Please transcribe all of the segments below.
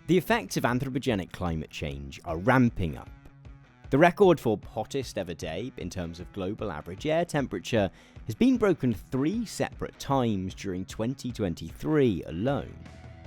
The effects of anthropogenic climate change are ramping up. The record for hottest ever day in terms of global average air temperature has been broken 3 separate times during 2023 alone.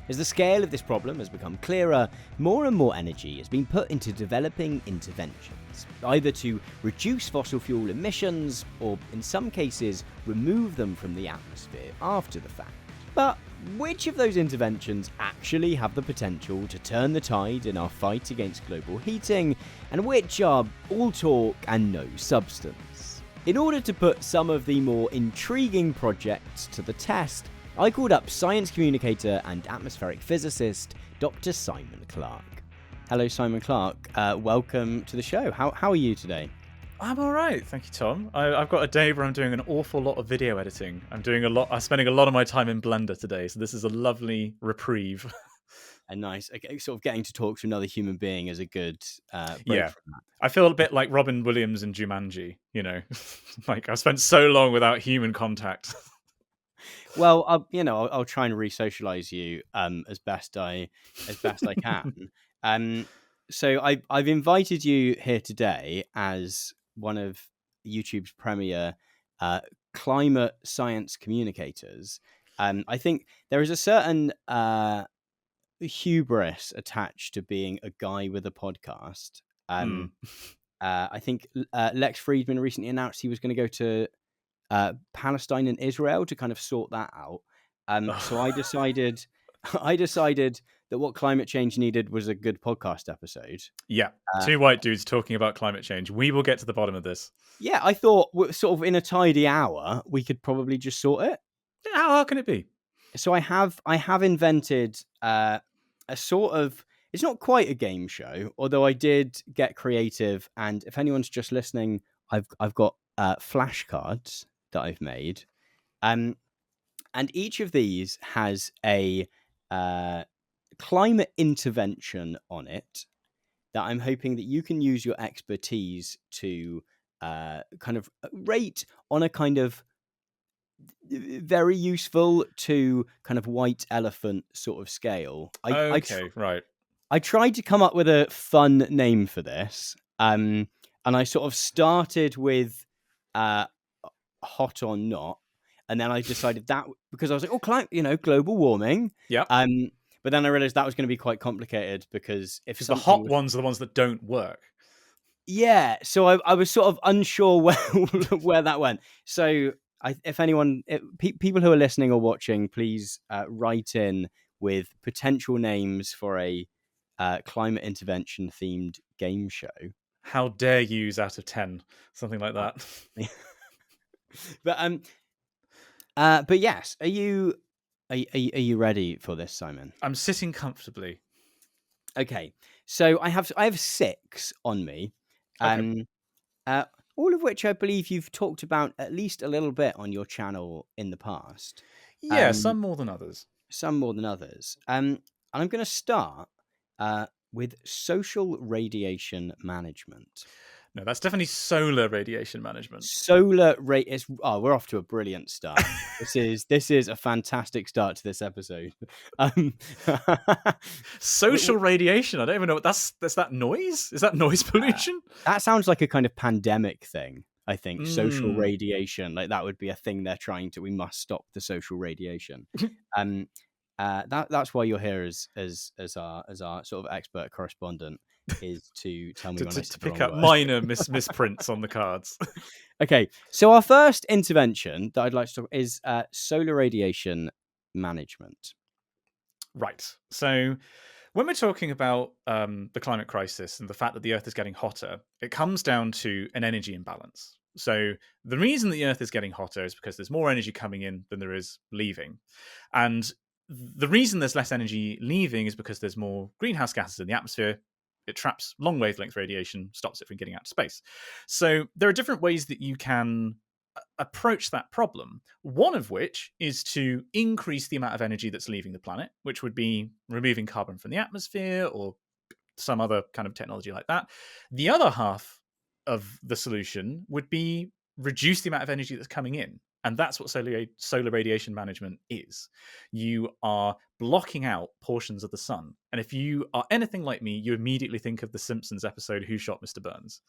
As the scale of this problem has become clearer, more and more energy has been put into developing interventions, either to reduce fossil fuel emissions or, in some cases, remove them from the atmosphere after the fact. But which of those interventions actually have the potential to turn the tide in our fight against global heating, and which are all talk and no substance? In order to put some of the more intriguing projects to the test, I called up science communicator and atmospheric physicist Dr. Simon Clarke. Hello, Simon Clarke. Welcome to the show. How are you today? I'm all right, thank you, Tom. I've got a day where I'm doing an awful lot of video editing. I'm spending a lot of my time in Blender today, so this is a lovely reprieve. And nice, sort of getting to talk to another human being is a good break Yeah, from that. I feel a bit like Robin Williams in Jumanji. You know, like I've spent so long without human contact. Well, I'll try and re-socialize you as best I can. So I've invited you here today as one of YouTube's premier climate science communicators. I think there is a certain hubris attached to being a guy with a podcast. I think Lex Friedman recently announced he was going to go to Palestine and Israel to kind of sort that out. So I decided that what climate change needed was a good podcast episode. Yeah, 2 white dudes talking about climate change. We will get to the bottom of this. Yeah, I thought sort of in a tidy hour we could probably just sort it. How hard can it be? So I have invented a sort of, it's not quite a game show, although I did get creative. And if anyone's just listening, I've got flashcards that I've made, and each of these has a climate intervention on it that I'm hoping that you can use your expertise to kind of rate on a kind of very useful to kind of white elephant sort of scale. Right. I tried to come up with a fun name for this, and I sort of started with hot or not, and then I decided that because I was like, global warming. Yeah. But then I realized that was going to be quite complicated because the hot ones are the ones that don't work. Yeah. So I was sort of unsure where that went. So if anyone, people who are listening or watching, please write in with potential names for a climate intervention themed game show. How dare you use out of 10, something like that. But yes, are you ready for this, Simon? I'm sitting comfortably. Okay, so I have 6 on me, Okay. all of which I believe you've talked about at least a little bit on your channel in the past. Yeah, some more than others. And I'm going to start with social radiation management. No, that's definitely solar radiation management. We're off to a brilliant start. This is a fantastic start to this episode. Social radiation. I don't even know what that's that noise? Is that noise pollution? That sounds like a kind of pandemic thing. I think social radiation, like that would be a thing they're trying to. We must stop the social radiation. That's why you're here as our sort of expert correspondent, is to tell me to pick up minor misprints on the cards. Okay, so our first intervention that I'd like to talk is solar radiation management. Right. So when we're talking about the climate crisis and the fact that the Earth is getting hotter, it comes down to an energy imbalance. So the reason the Earth is getting hotter is because there's more energy coming in than there is leaving. And the reason there's less energy leaving is because there's more greenhouse gases in the atmosphere. It traps long wavelength radiation, stops it from getting out to space. So there are different ways that you can approach that problem, one of which is to increase the amount of energy that's leaving the planet, which would be removing carbon from the atmosphere or some other kind of technology like that. The other half of the solution would be reduce the amount of energy that's coming in. And that's what solar radiation management is. You are blocking out portions of the sun. And if you are anything like me, you immediately think of the Simpsons episode "Who Shot Mr. Burns?"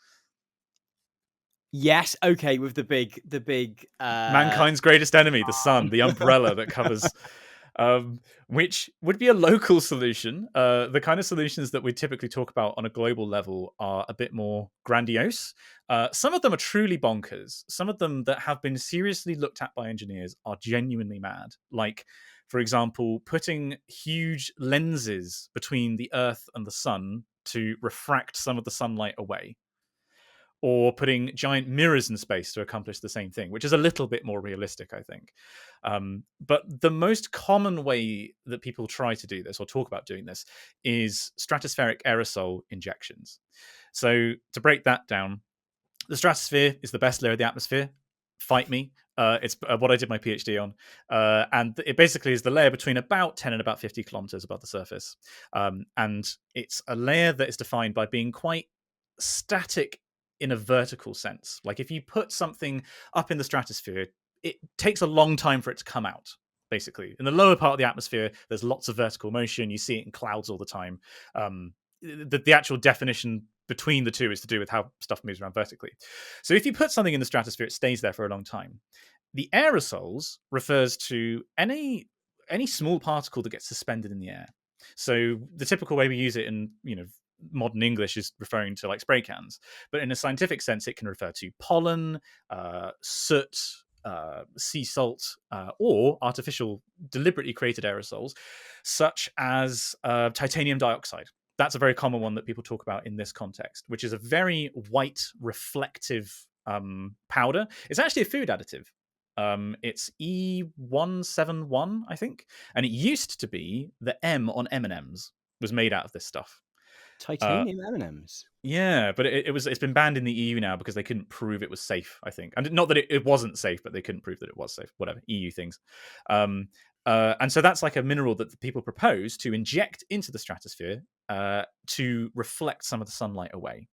Yes, okay, with the big Mankind's greatest enemy, the sun, the umbrella that covers, which would be a local solution. The kind of solutions that we typically talk about on a global level are a bit more grandiose. Some of them are truly bonkers. Some of them that have been seriously looked at by engineers are genuinely mad. Like, for example, putting huge lenses between the Earth and the sun to refract some of the sunlight away, or putting giant mirrors in space to accomplish the same thing, which is a little bit more realistic, I think. But the most common way that people try to do this or talk about doing this is stratospheric aerosol injections. So to break that down, the stratosphere is the best layer of the atmosphere. Fight me. It's what I did my PhD on. And it basically is the layer between about 10 and about 50 kilometers above the surface. And it's a layer that is defined by being quite static in a vertical sense. Like if you put something up in the stratosphere, it takes a long time for it to come out. Basically, in the lower part of the atmosphere, there's lots of vertical motion. You see it in clouds all the time. The actual definition between the two is to do with how stuff moves around vertically. So if you put something in the stratosphere, it stays there for a long time. The aerosols refers to any small particle that gets suspended in the air. So the typical way we use it in modern English is referring to like spray cans, but in a scientific sense, it can refer to pollen, soot, sea salt, or artificial, deliberately created aerosols, such as titanium dioxide. That's a very common one that people talk about in this context, which is a very white, reflective powder. It's actually a food additive. It's E171, I think, and it used to be the M on M&Ms was made out of this stuff. Titanium M&Ms. Yeah, but it's been banned in the EU now because they couldn't prove it was safe, I think. And not that it wasn't safe, but they couldn't prove that it was safe. Whatever, EU things. And so that's like a mineral that people propose to inject into the stratosphere to reflect some of the sunlight away,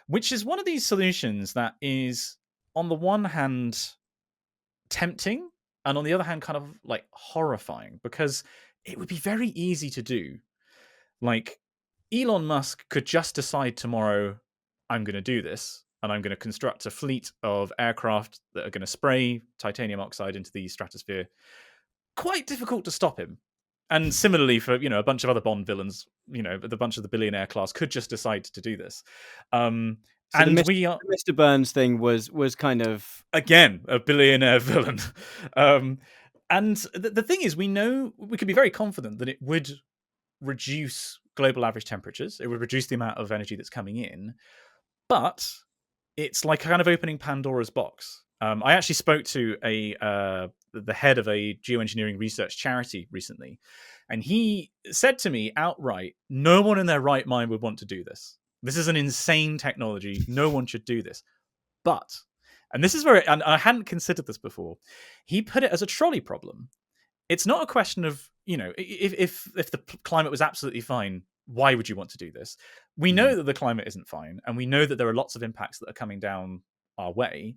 which is one of these solutions that is, on the one hand, tempting, and on the other hand, kind of like horrifying, because it would be very easy to do. Like, Elon Musk could just decide tomorrow, I'm going to do this, and I'm going to construct a fleet of aircraft that are going to spray titanium oxide into the stratosphere. Quite difficult to stop him. And similarly for, a bunch of other Bond villains, the bunch of the billionaire class could just decide to do this. So and the we are... Mr. Burns thing was kind of... Again, a billionaire villain. And the thing is, we can be very confident that it would reduce global average temperatures. It would reduce the amount of energy that's coming in, but it's like kind of opening Pandora's box. I actually spoke to the head of a geoengineering research charity recently, and he said to me outright, no one in their right mind would want to do this. This is an insane technology. No one should do this. But, and this is where, and I hadn't considered this before, he put it as a trolley problem. It's not a question of, if the climate was absolutely fine, why would you want to do this? We know that the climate isn't fine, and we know that there are lots of impacts that are coming down our way.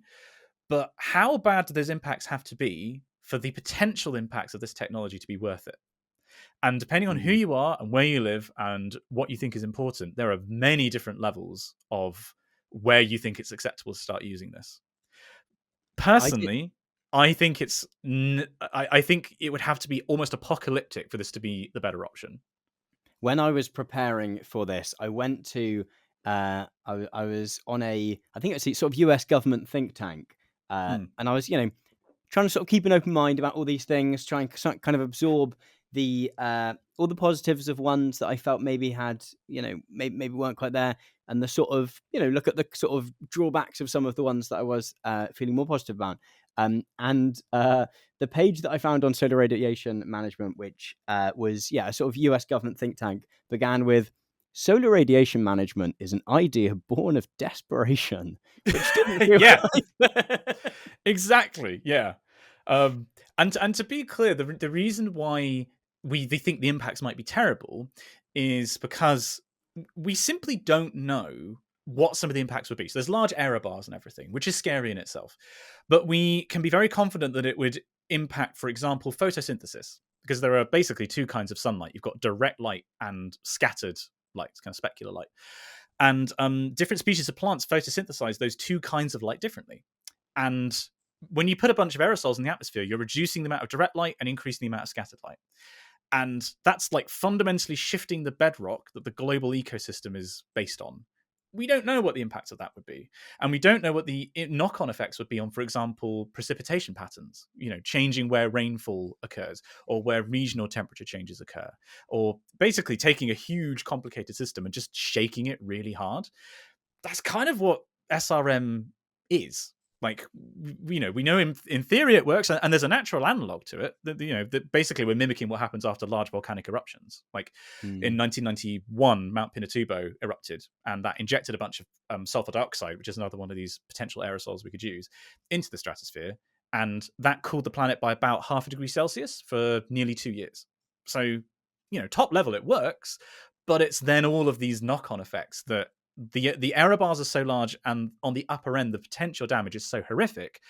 But how bad do those impacts have to be for the potential impacts of this technology to be worth it? And depending on who you are and where you live and what you think is important, there are many different levels of where you think it's acceptable to start using this. Personally, I think I think it would have to be almost apocalyptic for this to be the better option. When I was preparing for this, I went to I was on I think it's a sort of US government think tank, and I was trying to sort of keep an open mind about all these things, trying to kind of absorb the all the positives of ones that I felt maybe had maybe weren't quite there, and the sort of look at the sort of drawbacks of some of the ones that I was feeling more positive about. And the page that I found on solar radiation management, which was a sort of US government think tank, began with, "Solar radiation management is an idea born of desperation," which didn't feel right. Exactly. Yeah. And to be clear, the reason why they think the impacts might be terrible is because we simply don't know what some of the impacts would be. So there's large error bars and everything, which is scary in itself. But we can be very confident that it would impact, for example, photosynthesis. because there are basically two kinds of sunlight. You've got direct light and scattered light, kind of specular light. And different species of plants photosynthesize those two kinds of light differently. And when you put a bunch of aerosols in the atmosphere, you're reducing the amount of direct light and increasing the amount of scattered light. And that's like fundamentally shifting the bedrock that the global ecosystem is based on. We don't know what the impacts of that would be. And we don't know what the knock-on effects would be on, for example, precipitation patterns, changing where rainfall occurs or where regional temperature changes occur, or basically taking a huge complicated system and just shaking it really hard. That's kind of what SRM is. Like, we know in theory it works, and there's a natural analog to it. That basically we're mimicking what happens after large volcanic eruptions. Like in 1991, Mount Pinatubo erupted, and that injected a bunch of sulfur dioxide, which is another one of these potential aerosols we could use, into the stratosphere, and that cooled the planet by about 0.5 degree Celsius for nearly 2 years. So, top level it works, but it's then all of these knock-on effects that the error bars are so large, and on the upper end the potential damage is so horrific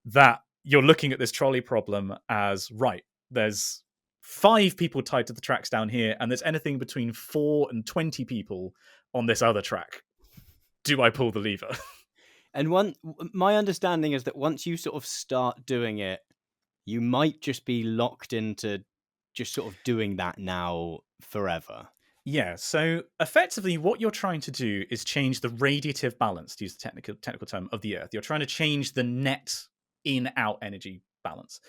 that you're looking at this trolley problem as, right, there's 5 people tied to the tracks down here, and there's anything between 4 and 20 people on this other track. Do I pull the lever? And my understanding is that once you sort of start doing it, you might just be locked into just sort of doing that now forever. Yeah, so effectively what you're trying to do is change the radiative balance, to use the technical term, of the Earth. You're trying to change the net in-out energy balance.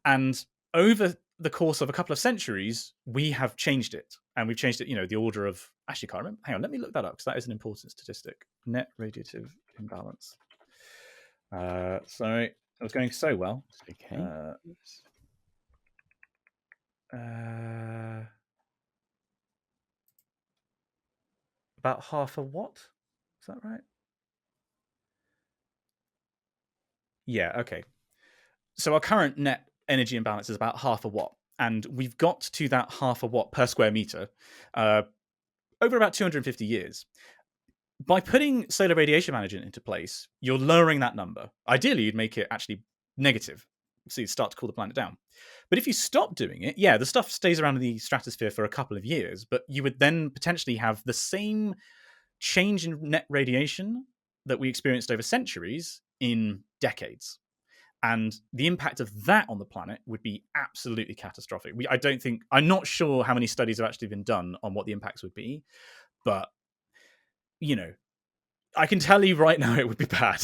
And over the course of a couple of centuries, we have changed it. And we've changed it, the order of... Actually, can't remember. Hang on, let me look that up, because that is an important statistic. Net radiative imbalance. Sorry, it was going so well. Okay. About half a watt? Is that right? Yeah, okay. So our current net energy imbalance is about 0.5 watt. And we've got to that 0.5 watt per square meter over about 250 years. By putting solar radiation management into place, you're lowering that number. Ideally, you'd make it actually negative, so you'd start to cool the planet down. But if you stop doing it, the stuff stays around in the stratosphere for a couple of years, but you would then potentially have the same change in net radiation that we experienced over centuries in decades. And the impact of that on the planet would be absolutely catastrophic. I'm not sure how many studies have actually been done on what the impacts would be, but I can tell you right now it would be bad.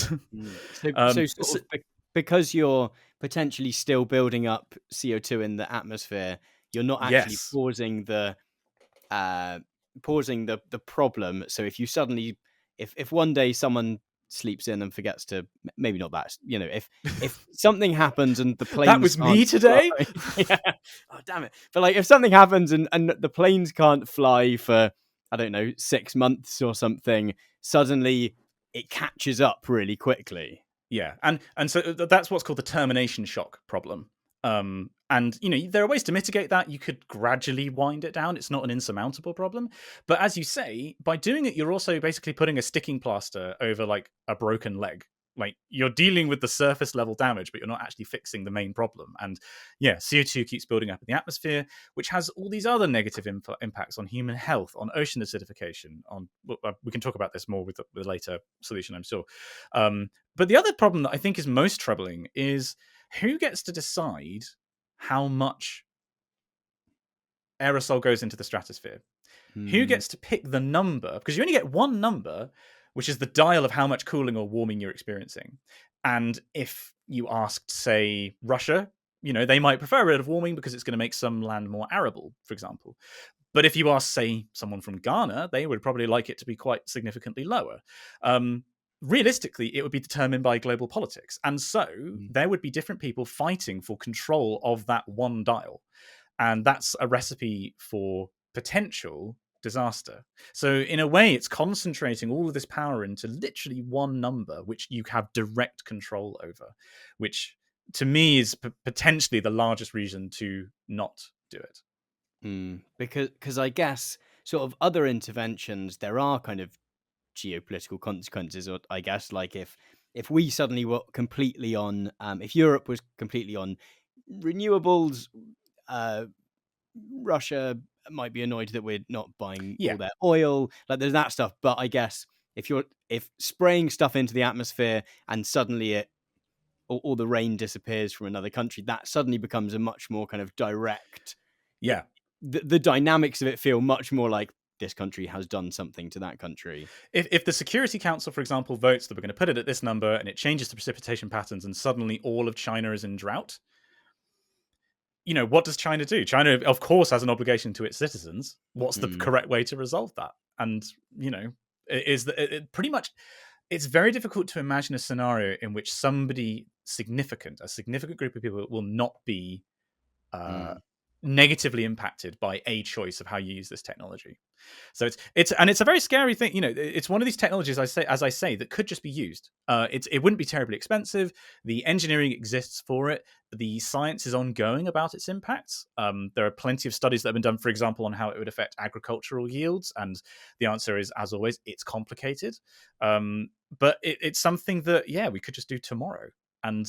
Because you're potentially still building up CO2 in the atmosphere, you're not actually pausing the problem. So if you suddenly, if one day someone sleeps in and forgets to, maybe not that, if something happens and the planes that was me today. Oh damn it! But like, if something happens and the planes can't fly for, I don't know, 6 months or something, suddenly it catches up really quickly. Yeah, and so that's what's called the termination shock problem. And there are ways to mitigate that. You could gradually wind it down. It's not an insurmountable problem. But as you say, by doing it, you're also basically putting a sticking plaster over like a broken leg. Like, you're dealing with the surface level damage, but you're not actually fixing the main problem. And CO2 keeps building up in the atmosphere, which has all these other negative impacts on human health, on ocean acidification. We can talk about this more with the later solution, I'm sure. But the other problem that I think is most troubling is who gets to decide how much aerosol goes into the stratosphere? Who gets to pick the number? Because you only get one number, which is the dial of how much cooling or warming you're experiencing. And if you asked, say, Russia, they might prefer a bit of warming because it's going to make some land more arable, for example. But if you ask, say, someone from Ghana, they would probably like it to be quite significantly lower. Realistically, it would be determined by global politics. And so there would be different people fighting for control of that one dial. And that's a recipe for potential disaster. So in a way, it's concentrating all of this power into literally one number, which you have direct control over, which to me is potentially the largest reason to not do it. Because I guess sort of other interventions, there are kind of geopolitical consequences, or I guess like if we suddenly were completely on, if Europe was completely on renewables, Russia might be annoyed that we're not buying Yeah. all their oil. Like, there's that stuff. But I guess if spraying stuff into the atmosphere and suddenly all the rain disappears from another country, that suddenly becomes a much more kind of direct. Yeah. The dynamics of it feel much more like this country has done something to that country. If the Security Council, for example, votes that we're going to put it at this number and it changes the precipitation patterns and suddenly all of China is in drought, what does China do? China, of course, has an obligation to its citizens. What's the correct way to resolve that? And, pretty much, it's very difficult to imagine a scenario in which somebody significant, a significant group of people will not be negatively impacted by a choice of how you use this technology. So it's a very scary thing. It's one of these technologies, as I say, that could just be used. It wouldn't be terribly expensive. The engineering exists for it. The science is ongoing about its impacts. There are plenty of studies that have been done, for example, on how it would affect agricultural yields. And the answer is, as always, it's complicated. But it's something that, we could just do tomorrow. And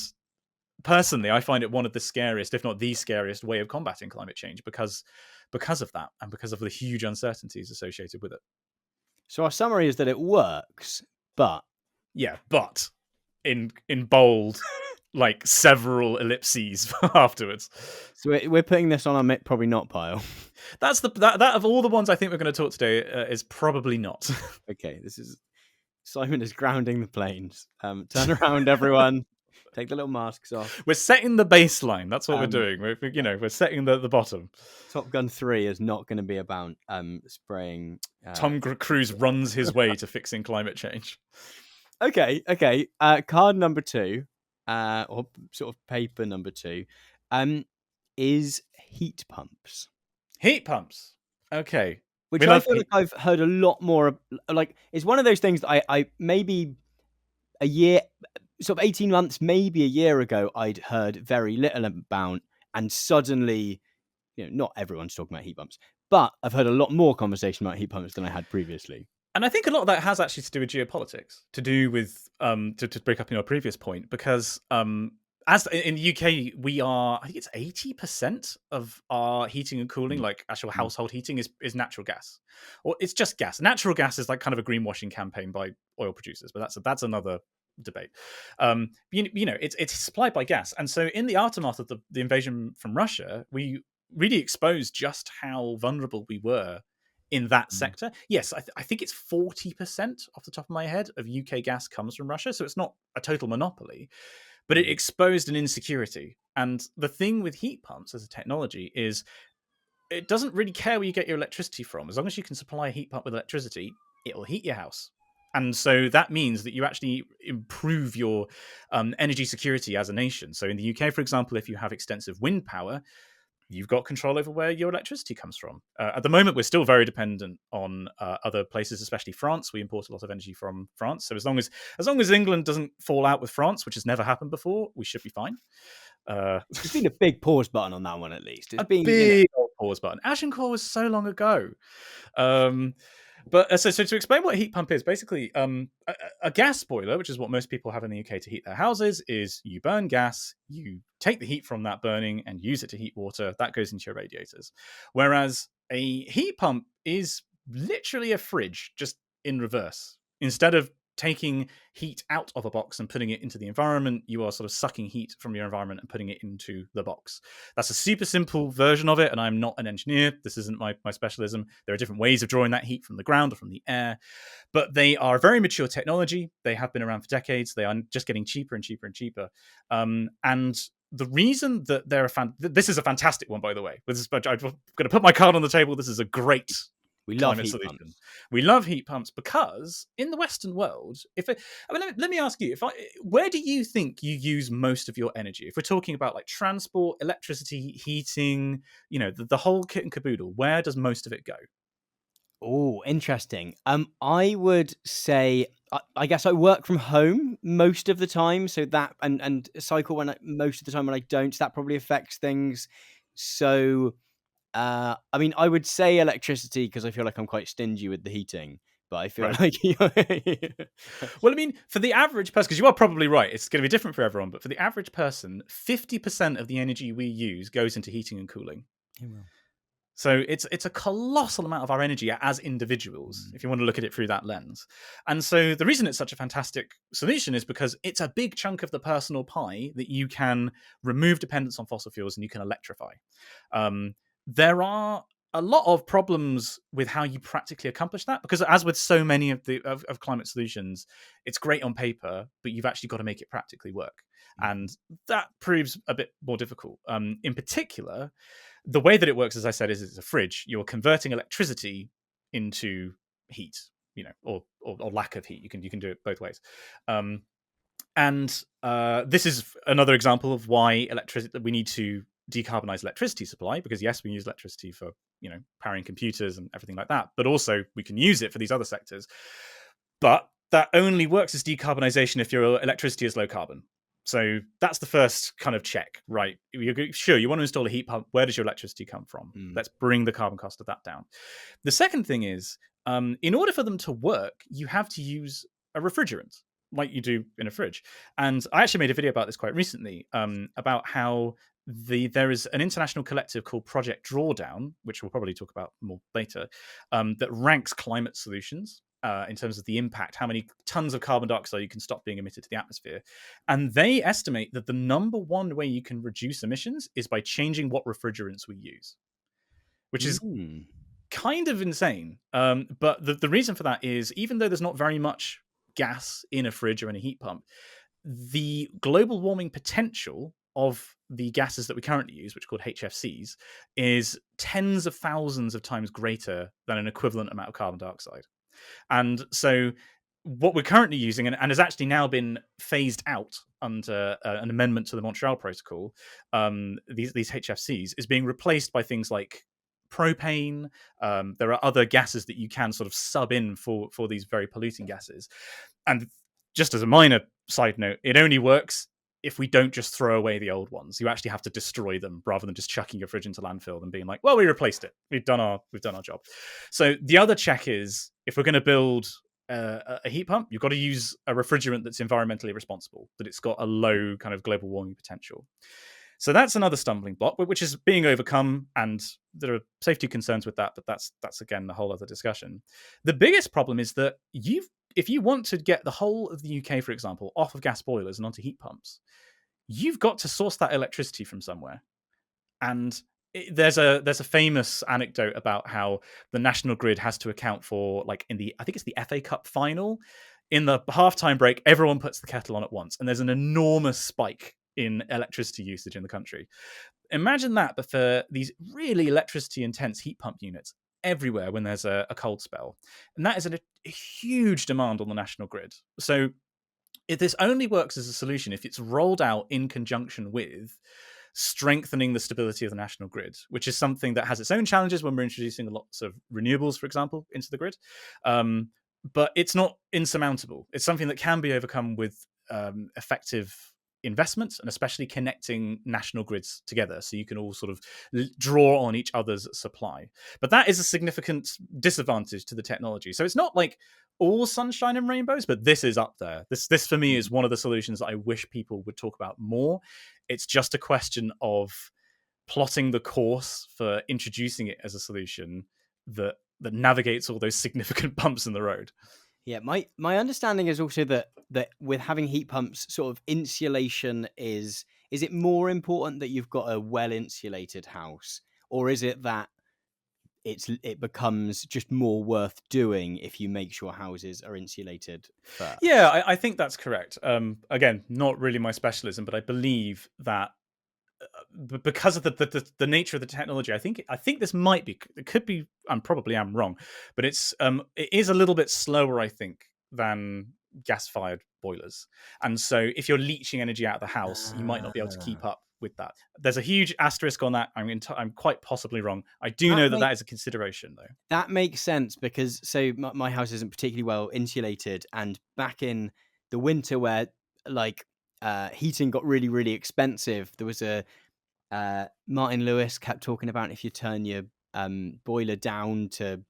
personally, I find it one of the scariest, if not the scariest, way of combating climate change because of that and because of the huge uncertainties associated with it. So our summary is that it works, but in bold, like several ellipses afterwards. So we're putting this on our probably not pile. That's that of all the ones I think we're going to talk today is probably not. Okay, Simon is grounding the planes. Turn around, everyone. Take the little masks off. We're setting the baseline. That's what we're doing. We're setting the bottom. Top Gun 3 is not going to be about spraying. Tom Cruise runs his way to fixing climate change. Okay. Card number 2, or sort of paper number 2, is heat pumps. Heat pumps. Okay. Which I feel like I've heard a lot more. Like, it's one of those things that I maybe a year, sort of 18 months, maybe a year ago, I'd heard very little about, and suddenly, not everyone's talking about heat pumps, but I've heard a lot more conversation about heat pumps than I had previously. And I think a lot of that has actually to do with geopolitics, to do with, to break up our previous point, because as in the UK, I think it's 80% of our heating and cooling, like actual household heating, is natural gas, or it's just gas. Natural gas is like kind of a greenwashing campaign by oil producers, but that's another debate. It's supplied by gas, and so in the aftermath of the invasion from Russia, we really exposed just how vulnerable we were in that sector. Yes, I think it's 40% off the top of my head of UK gas comes from Russia, so it's not a total monopoly, but it exposed an insecurity. And the thing with heat pumps as a technology is it doesn't really care where you get your electricity from. As long as you can supply a heat pump with electricity, it will heat your house. And so that means that you actually improve your energy security as a nation. So in the UK, for example, if you have extensive wind power, you've got control over where your electricity comes from. At the moment, we're still very dependent on other places, especially France. We import a lot of energy from France. So as long as England doesn't fall out with France, which has never happened before, we should be fine. There's been a big pause button on that one, at least. It's been a big pause button. Agincourt was so long ago. But so to explain what a heat pump is, basically, a gas boiler, which is what most people have in the UK to heat their houses, is you burn gas, you take the heat from that burning and use it to heat water. That goes into your radiators. Whereas a heat pump is literally a fridge, just in reverse. Instead of taking heat out of a box and putting it into the environment, you are sort of sucking heat from your environment and putting it into the box. That's a super simple version of it, and I'm not an engineer. This isn't my specialism. There are different ways of drawing that heat from the ground or from the air, but they are very mature technology. They have been around for decades. They are just getting cheaper and cheaper and cheaper. And the reason that they're this is a fantastic one, by the way. I'm going to put my card on the table. This is a great We love heat pumps. We love heat pumps because in the Western world, let me ask you, where do you think you use most of your energy? If we're talking about like transport, electricity, heating, the whole kit and caboodle, where does most of it go? Oh, interesting. I would say, I guess I work from home most of the time, so that and cycle most of the time when I don't. So that probably affects things. So. I mean, I would say electricity because I feel like I'm quite stingy with the heating, but I feel like well, I mean, for the average person, because you are probably right, it's going to be different for everyone, but for the average person, 50% of the energy we use goes into heating and cooling. So it's a colossal amount of our energy as individuals, if you want to look at it through that lens. And so the reason it's such a fantastic solution is because it's a big chunk of the personal pie that you can remove dependence on fossil fuels and you can electrify. There are a lot of problems with how you practically accomplish that, because as with so many of the of climate solutions, it's great on paper, but you've actually got to make it practically work, and that proves a bit more difficult. In particular, the way that it works, as I said, is it's a fridge. You're converting electricity into heat, or lack of heat. You can do it both ways. And this is another example of why we need to decarbonize electricity supply, because yes, we use electricity for powering computers and everything like that, but also we can use it for these other sectors. But that only works as decarbonization if your electricity is low carbon. So that's the first kind of check, right? Sure, you want to install a heat pump. Where does your electricity come from? Let's bring the carbon cost of that down. The second thing is, in order for them to work, you have to use a refrigerant, like you do in a fridge. And I actually made a video about this quite recently, about how there is an international collective called Project Drawdown, which we'll probably talk about more later, that ranks climate solutions in terms of the impact, how many tons of carbon dioxide you can stop being emitted to the atmosphere. And they estimate that the number one way you can reduce emissions is by changing what refrigerants we use, which is kind of insane. But the reason for that is, even though there's not very much gas in a fridge or in a heat pump, the global warming potential of the gases that we currently use, which are called HFCs, is tens of thousands of times greater than an equivalent amount of carbon dioxide. And so what we're currently using, and has actually now been phased out under an amendment to the Montreal Protocol, these HFCs, is being replaced by things like propane. There are other gases that you can sort of sub in for these very polluting gases. And just as a minor side note, it only works if we don't just throw away the old ones. You actually have to destroy them rather than just chucking your fridge into landfill and being like, well, we replaced it. We've done our job. So the other check is, if we're going to build a heat pump, you've got to use a refrigerant that's environmentally responsible, that it's got a low kind of global warming potential. So that's another stumbling block, which is being overcome, and there are safety concerns with that, but that's again a whole other discussion. The biggest problem is that if you want to get the whole of the UK, for example, off of gas boilers and onto heat pumps, you've got to source that electricity from somewhere. And there's a famous anecdote about how the national grid has to account for, like, I think it's the FA Cup final, in the halftime break, everyone puts the kettle on at once, and there's an enormous spike in electricity usage in the country. Imagine that, but for these really electricity intense heat pump units everywhere when there's a cold spell. And that is a huge demand on the national grid. So this only works as a solution if it's rolled out in conjunction with strengthening the stability of the national grid, which is something that has its own challenges when we're introducing lots of renewables, for example, into the grid. But it's not insurmountable. It's something that can be overcome with effective investments, and especially connecting national grids together so you can all sort of draw on each other's supply. But that is a significant disadvantage to the technology. So it's not like all sunshine and rainbows, but this is up there. This for me is one of the solutions that I wish people would talk about more. It's just a question of plotting the course for introducing it as a solution that navigates all those significant bumps in the road. Yeah, my understanding is also that with having heat pumps, sort of insulation is it more important that you've got a well insulated house, or is it that it becomes just more worth doing if you make sure houses are insulated first? Yeah, I think that's correct. Again, not really my specialism, but I believe that because of the nature of the technology, I think this might be, it could be, I probably am wrong, but it is a little bit slower, I think, than gas-fired boilers. And so if you're leaching energy out of the house, you might not be able to keep up with that. There's a huge asterisk on that. I'm quite possibly wrong. I do know that is a consideration, though. That makes sense, because so my house isn't particularly well insulated, and back in the winter where like heating got really, really expensive, there was a Martin Lewis kept talking about, if you turn your boiler down to,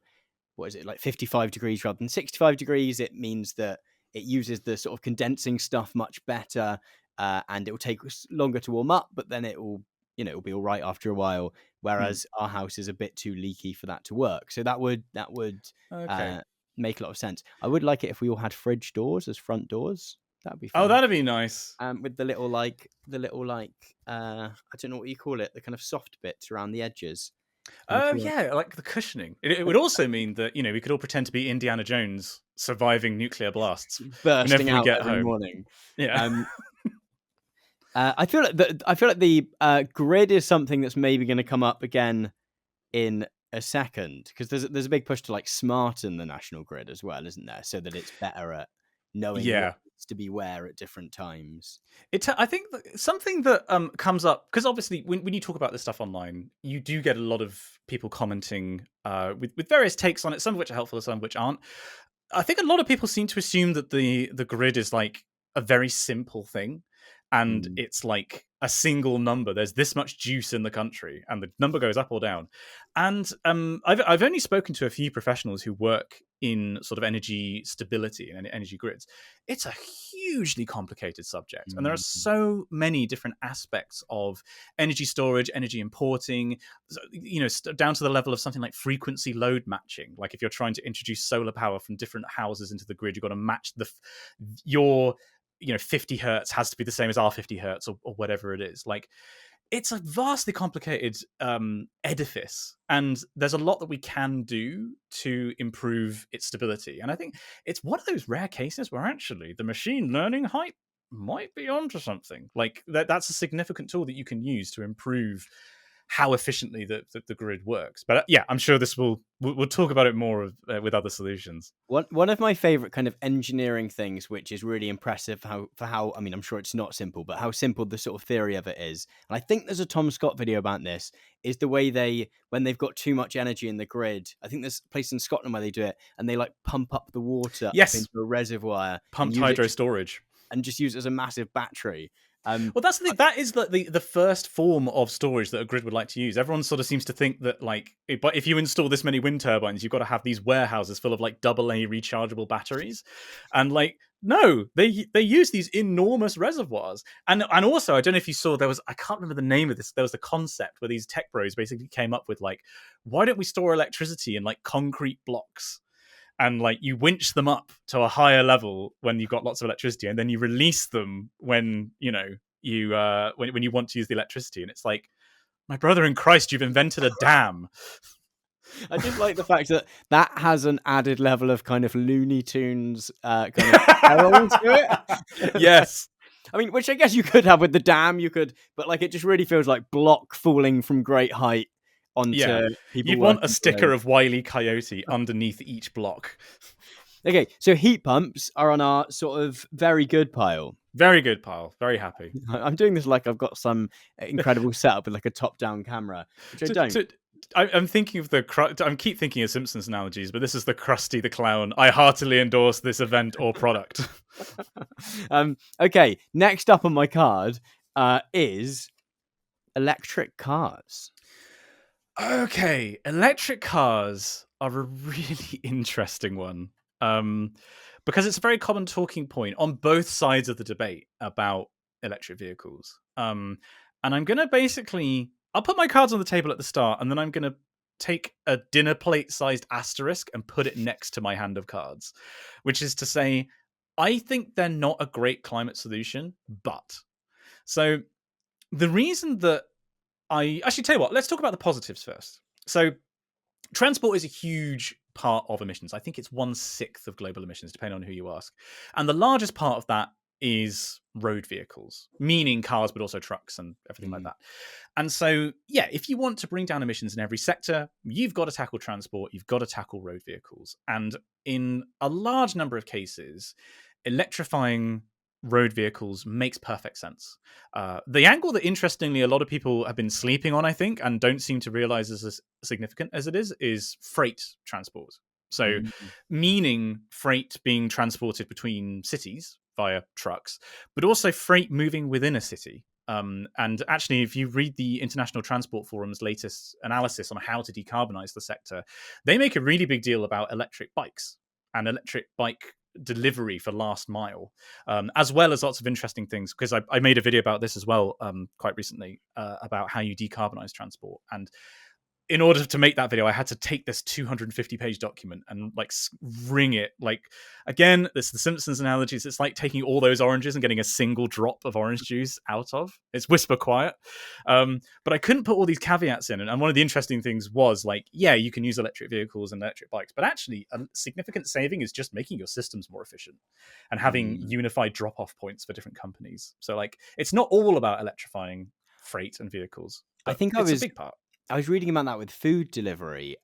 what is it, like 55 degrees rather than 65 degrees, it means that it uses the sort of condensing stuff much better, and it will take longer to warm up, but then it'll be all right after a while. whereas our house is a bit too leaky for that to work. So that would Okay. make a lot of sense. I would like it if we all had fridge doors as front doors. That would be Oh, fun. that'd be nice. With the little I don't know what you call it, the kind of soft bits around the edges. Oh, yeah, like the cushioning. It would also mean that, we could all pretend to be Indiana Jones surviving nuclear blasts bursting whenever we out get every home. morning. Yeah. I feel like the grid is something that's maybe going to come up again in a second, because there's a big push to like smarten the national grid as well, isn't there? So that it's better at knowing what needs to be where at different times. I think something that comes up, because obviously when you talk about this stuff online, you do get a lot of people commenting with various takes on it, some of which are helpful, some of which aren't. I think a lot of people seem to assume that the grid is like a very simple thing, and it's like a single number. There's this much juice in the country, and the number goes up or down. And I've only spoken to a few professionals who work in sort of energy stability and energy grids. It's a hugely complicated subject, and there are so many different aspects of energy storage, energy importing, down to the level of something like frequency load matching. Like if you're trying to introduce solar power from different houses into the grid, you've got to match your 50 hertz has to be the same as our 50 hertz or whatever it is. Like, it's a vastly complicated edifice, and there's a lot that we can do to improve its stability. And I think it's one of those rare cases where actually the machine learning hype might be onto something. Like that's a significant tool that you can use to improve how efficiently the grid works. But yeah, I'm sure we'll talk about it more with other solutions. One of my favorite kind of engineering things, which is really impressive how I mean, I'm sure it's not simple, but how simple the sort of theory of it is. And I think there's a Tom Scott video about this, is the way when they've got too much energy in the grid, I think there's a place in Scotland where they do it, and they like pump up the water up into a reservoir. Pumped hydro storage. And just use it as a massive battery. Well, that's the thing. That is the first form of storage that a grid would like to use. Everyone sort of seems to think that, like, but if you install this many wind turbines, you've got to have these warehouses full of like AA rechargeable batteries, and like, no, they use these enormous reservoirs. And also, I don't know if you saw, I can't remember the name of this. There was a concept where these tech bros basically came up with like, why don't we store electricity in like concrete blocks? And like you winch them up to a higher level when you've got lots of electricity, and then you release them when you when you want to use the electricity. And it's like, my brother in Christ, you've invented a dam. I just like the fact that has an added level of kind of Looney Tunes kind of peril to it. Yes. I mean, which I guess you could have with the dam, but like it just really feels like block falling from great height. People. You'd want a sticker of Wile E. Coyote underneath each block. Okay, so heat pumps are on our sort of very good pile. Very good pile. Very happy. I'm doing this like I've got some incredible setup with like a top-down camera, which I don't. I'm thinking of I keep thinking of Simpsons analogies, but this is the Krusty the Clown. I heartily endorse this event or product. Okay, next up on my card is electric cars. Okay, electric cars are a really interesting one, because it's a very common talking point on both sides of the debate about electric vehicles. And I'm going to I'll put my cards on the table at the start, and then I'm going to take a dinner plate-sized asterisk and put it next to my hand of cards, which is to say, I think they're not a great climate solution, but... So the reason that I actually tell you what, let's talk about the positives first. So transport is a huge part of emissions. I think it's 1/6 of global emissions, depending on who you ask. And the largest part of that is road vehicles, meaning cars, but also trucks and everything like that. And so, yeah, if you want to bring down emissions in every sector, you've got to tackle transport, you've got to tackle road vehicles. And in a large number of cases, electrifying road vehicles makes perfect sense. The angle that, interestingly, a lot of people have been sleeping on, I think, and don't seem to realize as significant as it is freight transport. So meaning freight being transported between cities via trucks, but also freight moving within a city. And actually, if you read the International Transport Forum's latest analysis on how to decarbonize the sector, they make a really big deal about electric bikes and electric bike delivery for last mile, as well as lots of interesting things. Because I made a video about this as well quite recently about how you decarbonize transport. And in order to make that video, I had to take this 250-page document and like wring it. Like, again, this is the Simpsons analogies. It's like taking all those oranges and getting a single drop of orange juice out of. It's whisper quiet. But I couldn't put all these caveats in. And one of the interesting things was like, yeah, you can use electric vehicles and electric bikes, but actually a significant saving is just making your systems more efficient and having unified drop-off points for different companies. So like, it's not all about electrifying freight and vehicles, but it's a big part. I was reading about that with food delivery.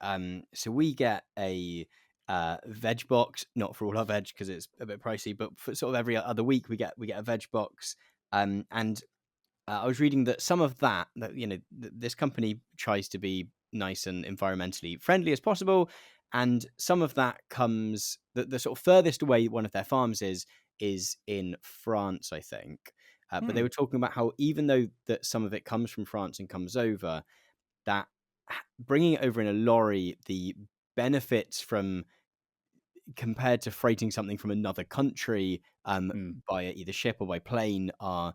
So we get a veg box, not for all our veg because it's a bit pricey, but for sort of every other week we get a veg box. And I was reading that some of that this company tries to be nice and environmentally friendly as possible, and some of that comes the sort of furthest away one of their farms is in France, I think. But they were talking about how even though that some of it comes from France and comes over, that bringing it over in a lorry, the benefits from compared to freighting something from another country by either ship or by plane are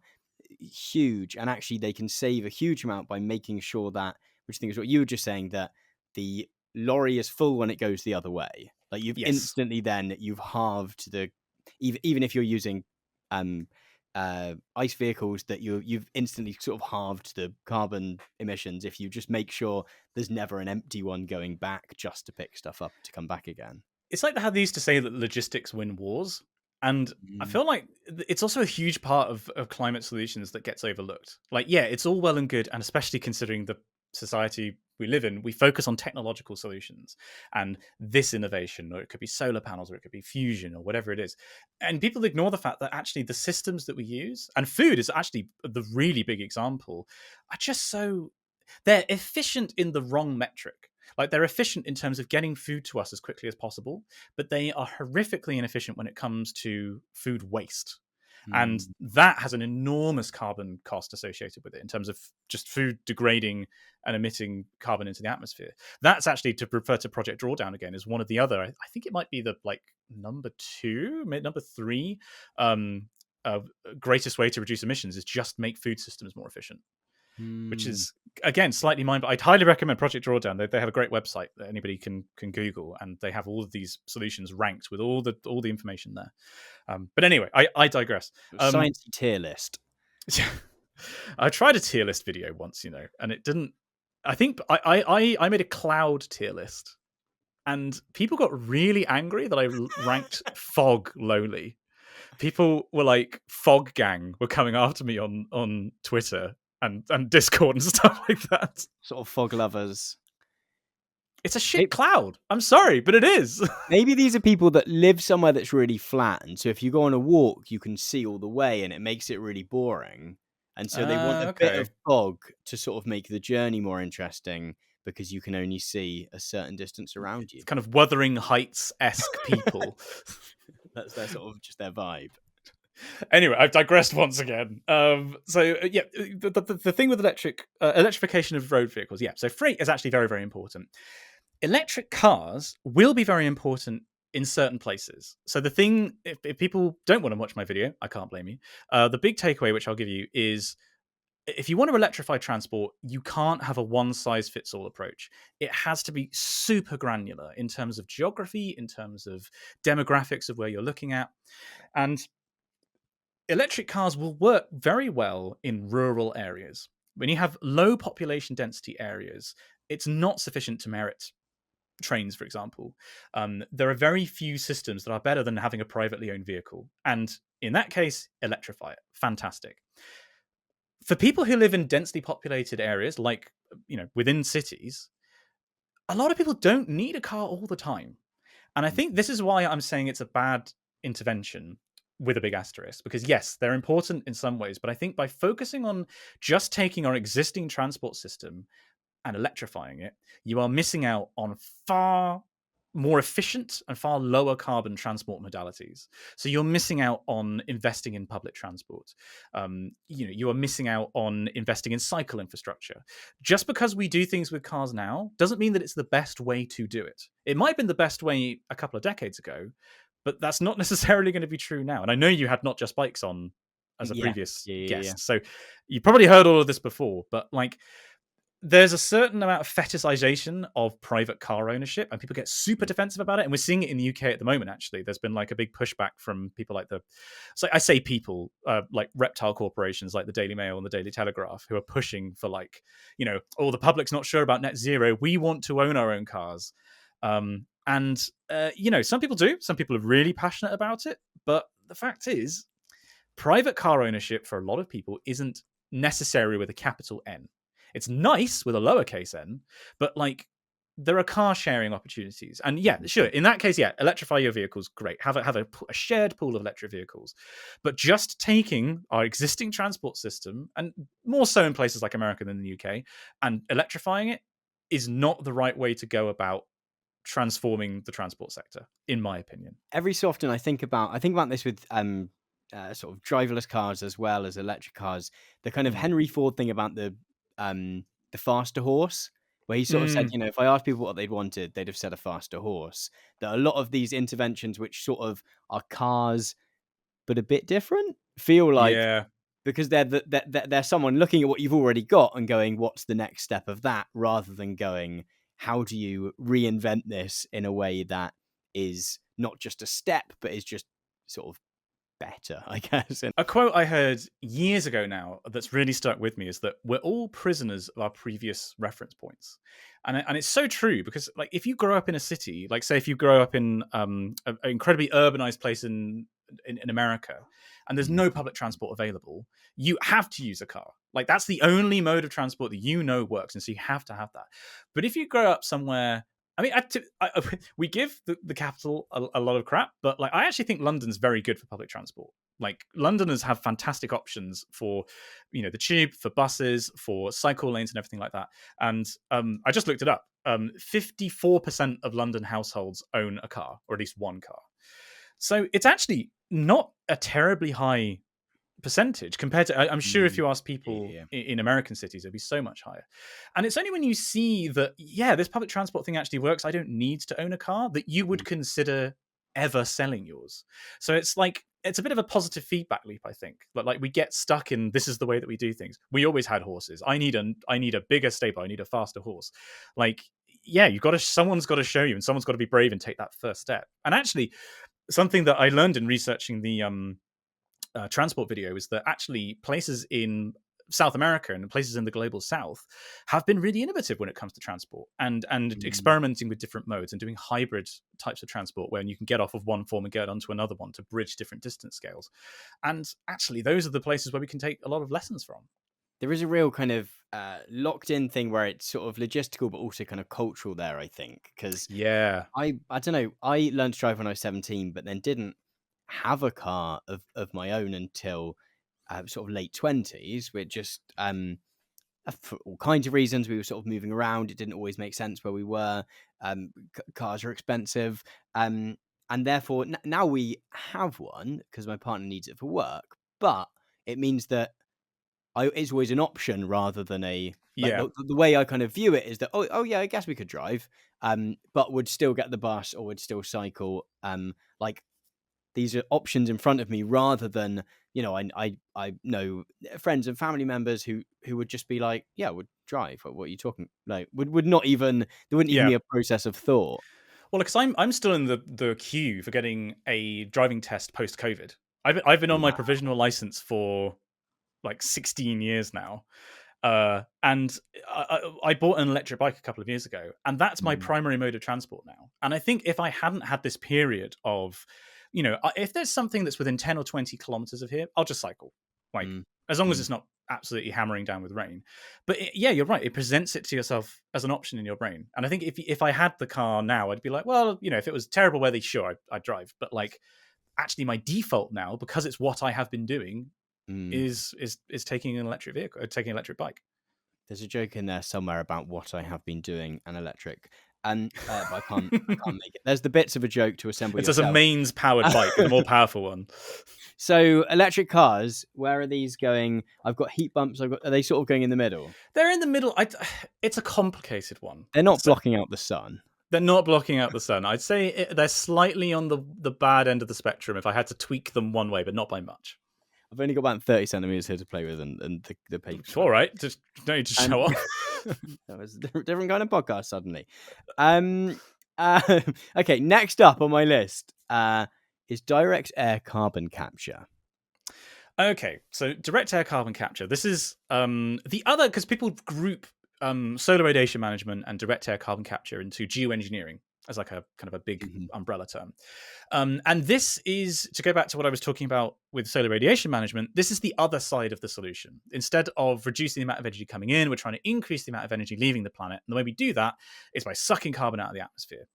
huge. And actually they can save a huge amount by making sure that, which I think is what you were just saying, that the lorry is full when it goes the other way. Like you've instantly then you've halved the, even if you're using ICE vehicles, that you've instantly sort of halved the carbon emissions if you just make sure there's never an empty one going back just to pick stuff up to come back again. It's like how they used to say that logistics win wars. And I feel like it's also a huge part of climate solutions that gets overlooked. Like, yeah, it's all well and good. And especially considering the society we live in, we focus on technological solutions and this innovation, or it could be solar panels, or it could be fusion, or whatever it is. And people ignore the fact that actually the systems that we use, and food is actually the really big example, are just they're efficient in the wrong metric. Like, they're efficient in terms of getting food to us as quickly as possible, but they are horrifically inefficient when it comes to food waste. And that has an enormous carbon cost associated with it in terms of just food degrading and emitting carbon into the atmosphere. That's actually, to refer to Project Drawdown again, is one of the other, I think it might be the number 3 greatest way to reduce emissions is just make food systems more efficient. Which is, again, slightly but I'd highly recommend Project Drawdown. They have a great website that anybody can Google, and they have all of these solutions ranked with all the information there. But anyway, I digress. Science tier list. I tried a tier list video once, and it didn't. I think I made a cloud tier list, and people got really angry that I ranked fog lowly. People were like, "Fog gang" were coming after me on Twitter and Discord and stuff like that. Sort of fog lovers. It's a shit cloud. I'm sorry, but it is. Maybe these are people that live somewhere that's really flat, and so if you go on a walk, you can see all the way, and it makes it really boring. And so they want a bit of fog to sort of make the journey more interesting, because you can only see a certain distance around you. It's kind of Wuthering Heights-esque people. That's their sort of just their vibe. Anyway, I've digressed once again. The thing with electrification of road vehicles, so freight is actually very, very important. Electric cars will be very important in certain places. So the thing, if people don't want to watch my video, I can't blame you. The big takeaway, which I'll give you, is if you want to electrify transport, you can't have a one-size-fits-all approach. It has to be super granular in terms of geography, in terms of demographics of where you're looking at. And electric cars will work very well in rural areas. When you have low population density areas, it's not sufficient to merit trains, for example. There are very few systems that are better than having a privately owned vehicle. And in that case, electrify it. Fantastic. For people who live in densely populated areas, like, within cities, a lot of people don't need a car all the time. And I think this is why I'm saying it's a bad intervention, with a big asterisk, because yes, they're important in some ways, but I think by focusing on just taking our existing transport system and electrifying it, you are missing out on far more efficient and far lower carbon transport modalities. So you're missing out on investing in public transport. You are missing out on investing in cycle infrastructure. Just because we do things with cars now doesn't mean that it's the best way to do it. It might have been the best way a couple of decades ago, but that's not necessarily going to be true now. And I know you had Not Just Bikes on as a Yeah, previous yeah. guest, so you probably heard all of this before. But like, there's a certain amount of fetishization of private car ownership, and people get super defensive about it. And we're seeing it in the UK at the moment. Actually, there's been like a big pushback from people like so I say people like reptile corporations like the Daily Mail and the Daily Telegraph, who are pushing for like, the public's not sure about net zero. We want to own our own cars. And some people do. Some people are really passionate about it. But the fact is, private car ownership for a lot of people isn't necessary with a capital N. It's nice with a lowercase n, but like, there are car sharing opportunities. And yeah, sure, in that case, yeah, electrify your vehicles, great. Have a shared pool of electric vehicles. But just taking our existing transport system, and more so in places like America than the UK, and electrifying it is not the right way to go about transforming the transport sector, in my opinion. Every so often I think about this with sort of driverless cars as well as electric cars. The kind of Henry Ford thing about the faster horse, where he sort of said, if I asked people what they'd wanted, they'd have said a faster horse. That a lot of these interventions, which sort of are cars but a bit different, feel like, because they're someone looking at what you've already got and going, what's the next step of that, rather than going, how do you reinvent this in a way that is not just a step, but is just sort of better, I guess. A quote I heard years ago now that's really stuck with me is that we're all prisoners of our previous reference points. And it's so true, because like, if you grow up in a city, like say if you grow up in an incredibly urbanized place in America, and there's no public transport available, you have to use a car. Like, that's the only mode of transport that works, and so you have to have that. But if you grow up somewhere, I mean, we give the capital a lot of crap, but like, I actually think London's very good for public transport. Like, Londoners have fantastic options for, the tube, for buses, for cycle lanes, and everything like that. And I just looked it up. 54% of London households own a car, or at least one car. So it's actually not a terribly high percentage compared to, I'm sure if you ask people in American cities, it'd be so much higher. And it's only when you see that, this public transport thing actually works, I don't need to own a car, that you would consider ever selling yours. So it's like, it's a bit of a positive feedback loop, I think. But like, we get stuck in, this is the way that we do things. We always had horses. I need a bigger stable. I need a faster horse. Like, someone's got to show you, and someone's got to be brave and take that first step. And actually, something that I learned in researching the transport video is that actually places in South America and places in the global South have been really innovative when it comes to transport, and experimenting with different modes and doing hybrid types of transport, where you can get off of one form and get onto another one to bridge different distance scales. And actually, those are the places where we can take a lot of lessons from. There is a real kind of locked in thing where it's sort of logistical, but also kind of cultural there, I think. Because I don't know, I learned to drive when I was 17, but then didn't have a car of my own until sort of late 20s, with just for all kinds of reasons. We were sort of moving around. It didn't always make sense where we were. Cars are expensive. And therefore, now we have one because my partner needs it for work. But it means that it's always an option rather than a... Like, the way I kind of view it is that, I guess we could drive, but would still get the bus or would still cycle. Like, these are options in front of me, rather than, I know friends and family members who would just be like, would drive. What are you talking? Like, would not even, there wouldn't even be a process of thought. Well, because I'm still in the queue for getting a driving test post-COVID. I've been on my provisional license for like 16 years now. And I bought an electric bike a couple of years ago, and that's my primary mode of transport now. And I think if I hadn't had this period of, if there's something that's within 10 or 20 kilometers of here, I'll just cycle. Like, as long as it's not absolutely hammering down with rain. But you're right. It presents it to yourself as an option in your brain. And I think if I had the car now, I'd be like, well, if it was terrible weather, sure, I'd drive. But like, actually my default now, because it's what I have been doing, is taking an electric vehicle, taking an electric bike. There's a joke in there somewhere about what I have been doing and electric, and but I can't make it. There's the bits of a joke to assemble. It's just a mains powered bike, the more powerful one. So electric cars, where are these going? I've got heat bumps. Are they sort of going in the middle? They're in the middle. It's a complicated one. They're not blocking out the sun. They're not blocking out the sun. I'd say they're slightly on the bad end of the spectrum if I had to tweak them one way, but not by much. I've only got about 30 centimeters here to play with, and the paper. It's all right. Just don't need to show off. That was a different kind of podcast suddenly. Okay, next up on my list is direct air carbon capture. Okay, so direct air carbon capture. This is the other, because people group solar radiation management and direct air carbon capture into geoengineering as like a kind of a big umbrella term. And this is, to go back to what I was talking about with solar radiation management, this is the other side of the solution. Instead of reducing the amount of energy coming in, we're trying to increase the amount of energy leaving the planet. And the way we do that is by sucking carbon out of the atmosphere.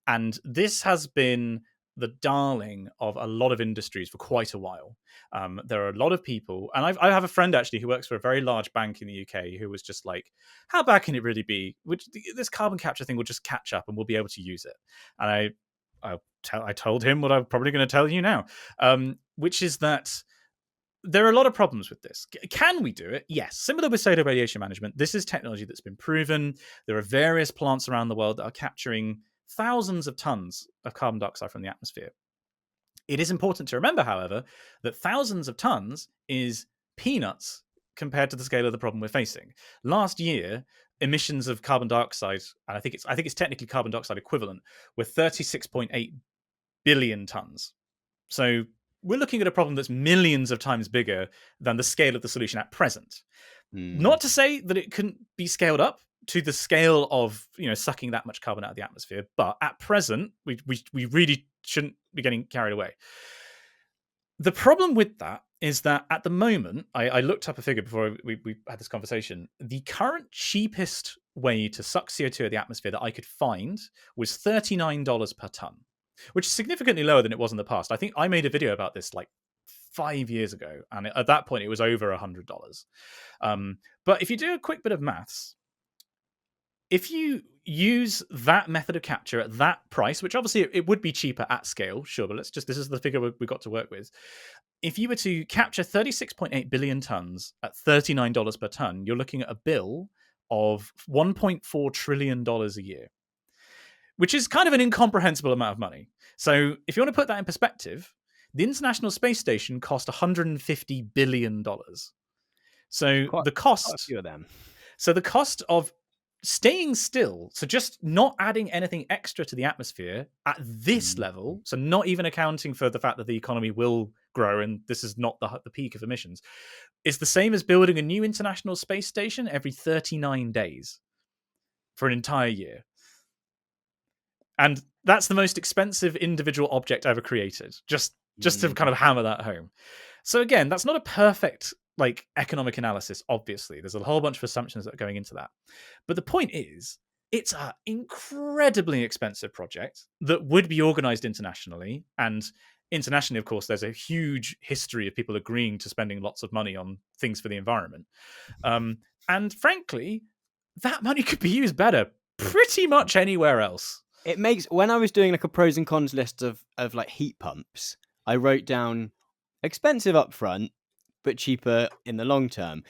And this has been the darling of a lot of industries for quite a while. There are a lot of people, and I have a friend actually who works for a very large bank in the UK who was just like, how bad can it really be? This carbon capture thing will just catch up and we'll be able to use it. And I told him what I'm probably going to tell you now, which is that there are a lot of problems with this. Can we do it? Yes. Similar with solar radiation management, this is technology that's been proven. There are various plants around the world that are capturing thousands of tons of carbon dioxide from the atmosphere. It is important to remember, however, that thousands of tons is peanuts compared to the scale of the problem we're facing. Last year, emissions of carbon dioxide, and I think it's technically carbon dioxide equivalent, were 36.8 billion tons. So we're looking at a problem that's millions of times bigger than the scale of the solution at present. Not to say that it couldn't be scaled up to the scale of, sucking that much carbon out of the atmosphere, but at present we really shouldn't be getting carried away. The problem with that is that at the moment, I looked up a figure before we had this conversation. The current cheapest way to suck CO2 out of the atmosphere that I could find was $39 per ton, which is significantly lower than it was in the past. I think I made a video about this like 5 years ago, and at that point it was over $100. But if you do a quick bit of maths, if you use that method of capture at that price, which obviously it would be cheaper at scale, sure, but this is the figure we got to work with. If you were to capture 36.8 billion tons at $39 per ton, you're looking at a bill of $1.4 trillion a year, which is kind of an incomprehensible amount of money. So if you want to put that in perspective, the International Space Station cost $150 billion. So Quite the cost, a few of them. So the cost of staying still, so just not adding anything extra to the atmosphere at this level, so not even accounting for the fact that the economy will grow and this is not the peak of emissions, is the same as building a new International Space Station every 39 days for an entire year. And that's the most expensive individual object ever created, just to kind of hammer that home. So again, that's not a perfect economic analysis, obviously. There's a whole bunch of assumptions that are going into that. But the point is, it's an incredibly expensive project that would be organized internationally. And internationally, of course, there's a huge history of people agreeing to spending lots of money on things for the environment. And frankly, that money could be used better pretty much anywhere else. It makes, when I was doing a pros and cons list of heat pumps, I wrote down expensive up front, but cheaper in the long term.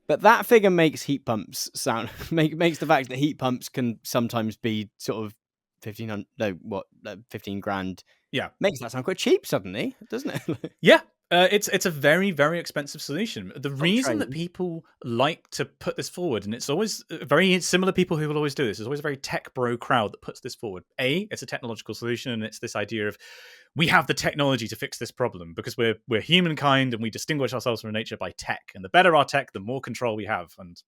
But that figure makes heat pumps sound makes the fact that heat pumps can sometimes be sort of 15 grand. Yeah, makes that sound quite cheap suddenly, doesn't it? Yeah. It's a very, very expensive solution. The reason that people like to put this forward, and it's always very similar people who will always do this, there's always a very tech bro crowd that puts this forward. It's a technological solution, and it's this idea of we have the technology to fix this problem because we're humankind and we distinguish ourselves from nature by tech. And the better our tech, the more control we have. And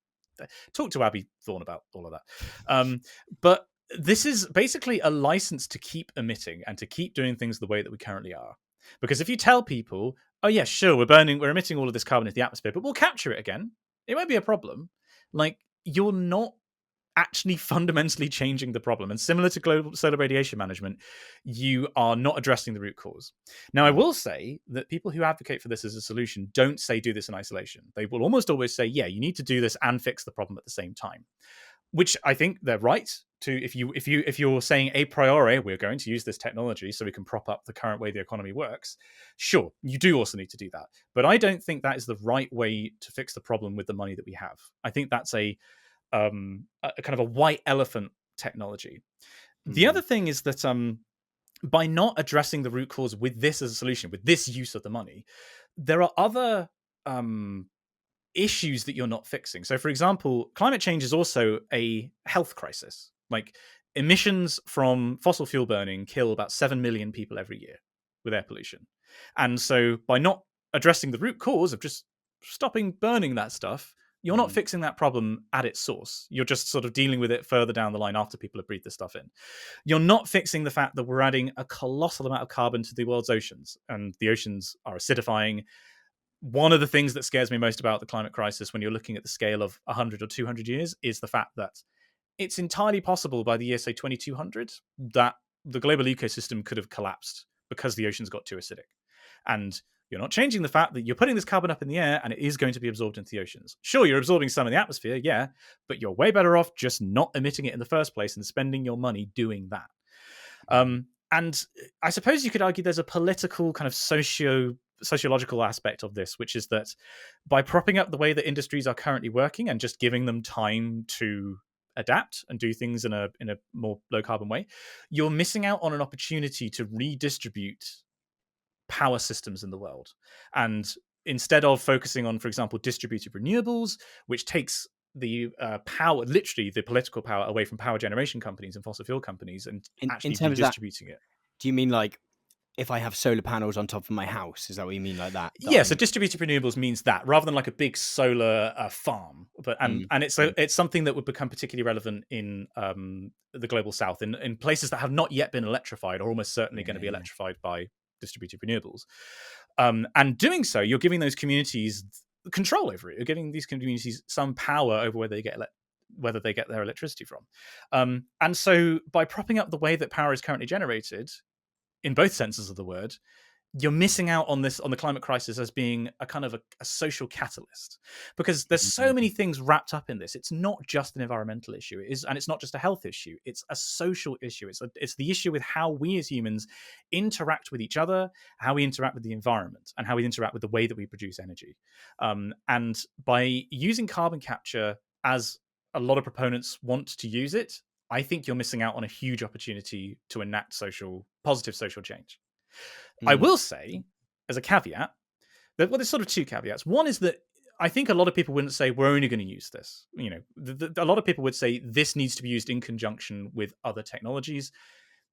talk to Abby Thorne about all of that. But this is basically a license to keep emitting and to keep doing things the way that we currently are. Because if you tell people, oh yeah, sure, we're emitting all of this carbon into the atmosphere, but we'll capture it again, it won't be a problem. You're not actually fundamentally changing the problem. And similar to global solar radiation management, you are not addressing the root cause. Now, I will say that people who advocate for this as a solution don't say do this in isolation. They will almost always say, yeah, you need to do this and fix the problem at the same time. Which I think they're right to. If you're saying a priori we're going to use this technology so we can prop up the current way the economy works, sure, you do also need to do that. But I don't think that is the right way to fix the problem with the money that we have. I think that's a kind of a white elephant technology. The other thing is that by not addressing the root cause with this as a solution, with this use of the money, there are other issues that you're not fixing. So, for example, climate change is also a health crisis. Like, emissions from fossil fuel burning kill about 7 million people every year with air pollution. And so by not addressing the root cause of just stopping burning that stuff, you're not fixing that problem at its source. You're just sort of dealing with it further down the line after people have breathed the stuff in. You're not fixing the fact that we're adding a colossal amount of carbon to the world's oceans, and the oceans are acidifying. One of the things that scares me most about the climate crisis when you're looking at the scale of 100 or 200 years is the fact that it's entirely possible by the year, say, 2200, that the global ecosystem could have collapsed because the oceans got too acidic. And you're not changing the fact that you're putting this carbon up in the air and it is going to be absorbed into the oceans. Sure, you're absorbing some in the atmosphere, yeah, but you're way better off just not emitting it in the first place and spending your money doing that. And I suppose you could argue there's a political kind of sociological aspect of this, which is that by propping up the way that industries are currently working and just giving them time to adapt and do things in a more low carbon way, you're missing out on an opportunity to redistribute power systems in the world. And instead of focusing on, for example, distributed renewables, which takes the power, literally the political power, away from power generation companies and fossil fuel companies and actually redistributing it. Do you mean like if I have solar panels on top of my house? Is that what you mean, like that? Yeah, so distributed renewables means that, rather than like a big solar farm. But and it's something that would become particularly relevant in the global south, in places that have not yet been electrified or almost certainly going to be electrified by distributed renewables. And doing so, you're giving those communities control over it. You're giving these communities some power over whether they get their electricity from. And so by propping up the way that power is currently generated, in both senses of the word, you're missing out on the climate crisis as being a kind of a social catalyst, because there's so many things wrapped up in this. It's not just an environmental issue, and it's not just a health issue. It's a social issue. It's the issue with how we as humans interact with each other, how we interact with the environment, and how we interact with the way that we produce energy. And by using carbon capture, as a lot of proponents want to use it, I think you're missing out on a huge opportunity to enact positive social change. I will say, as a caveat, that there's sort of two caveats. One is that I think a lot of people wouldn't say we're only going to use this. You know, a lot of people would say this needs to be used in conjunction with other technologies.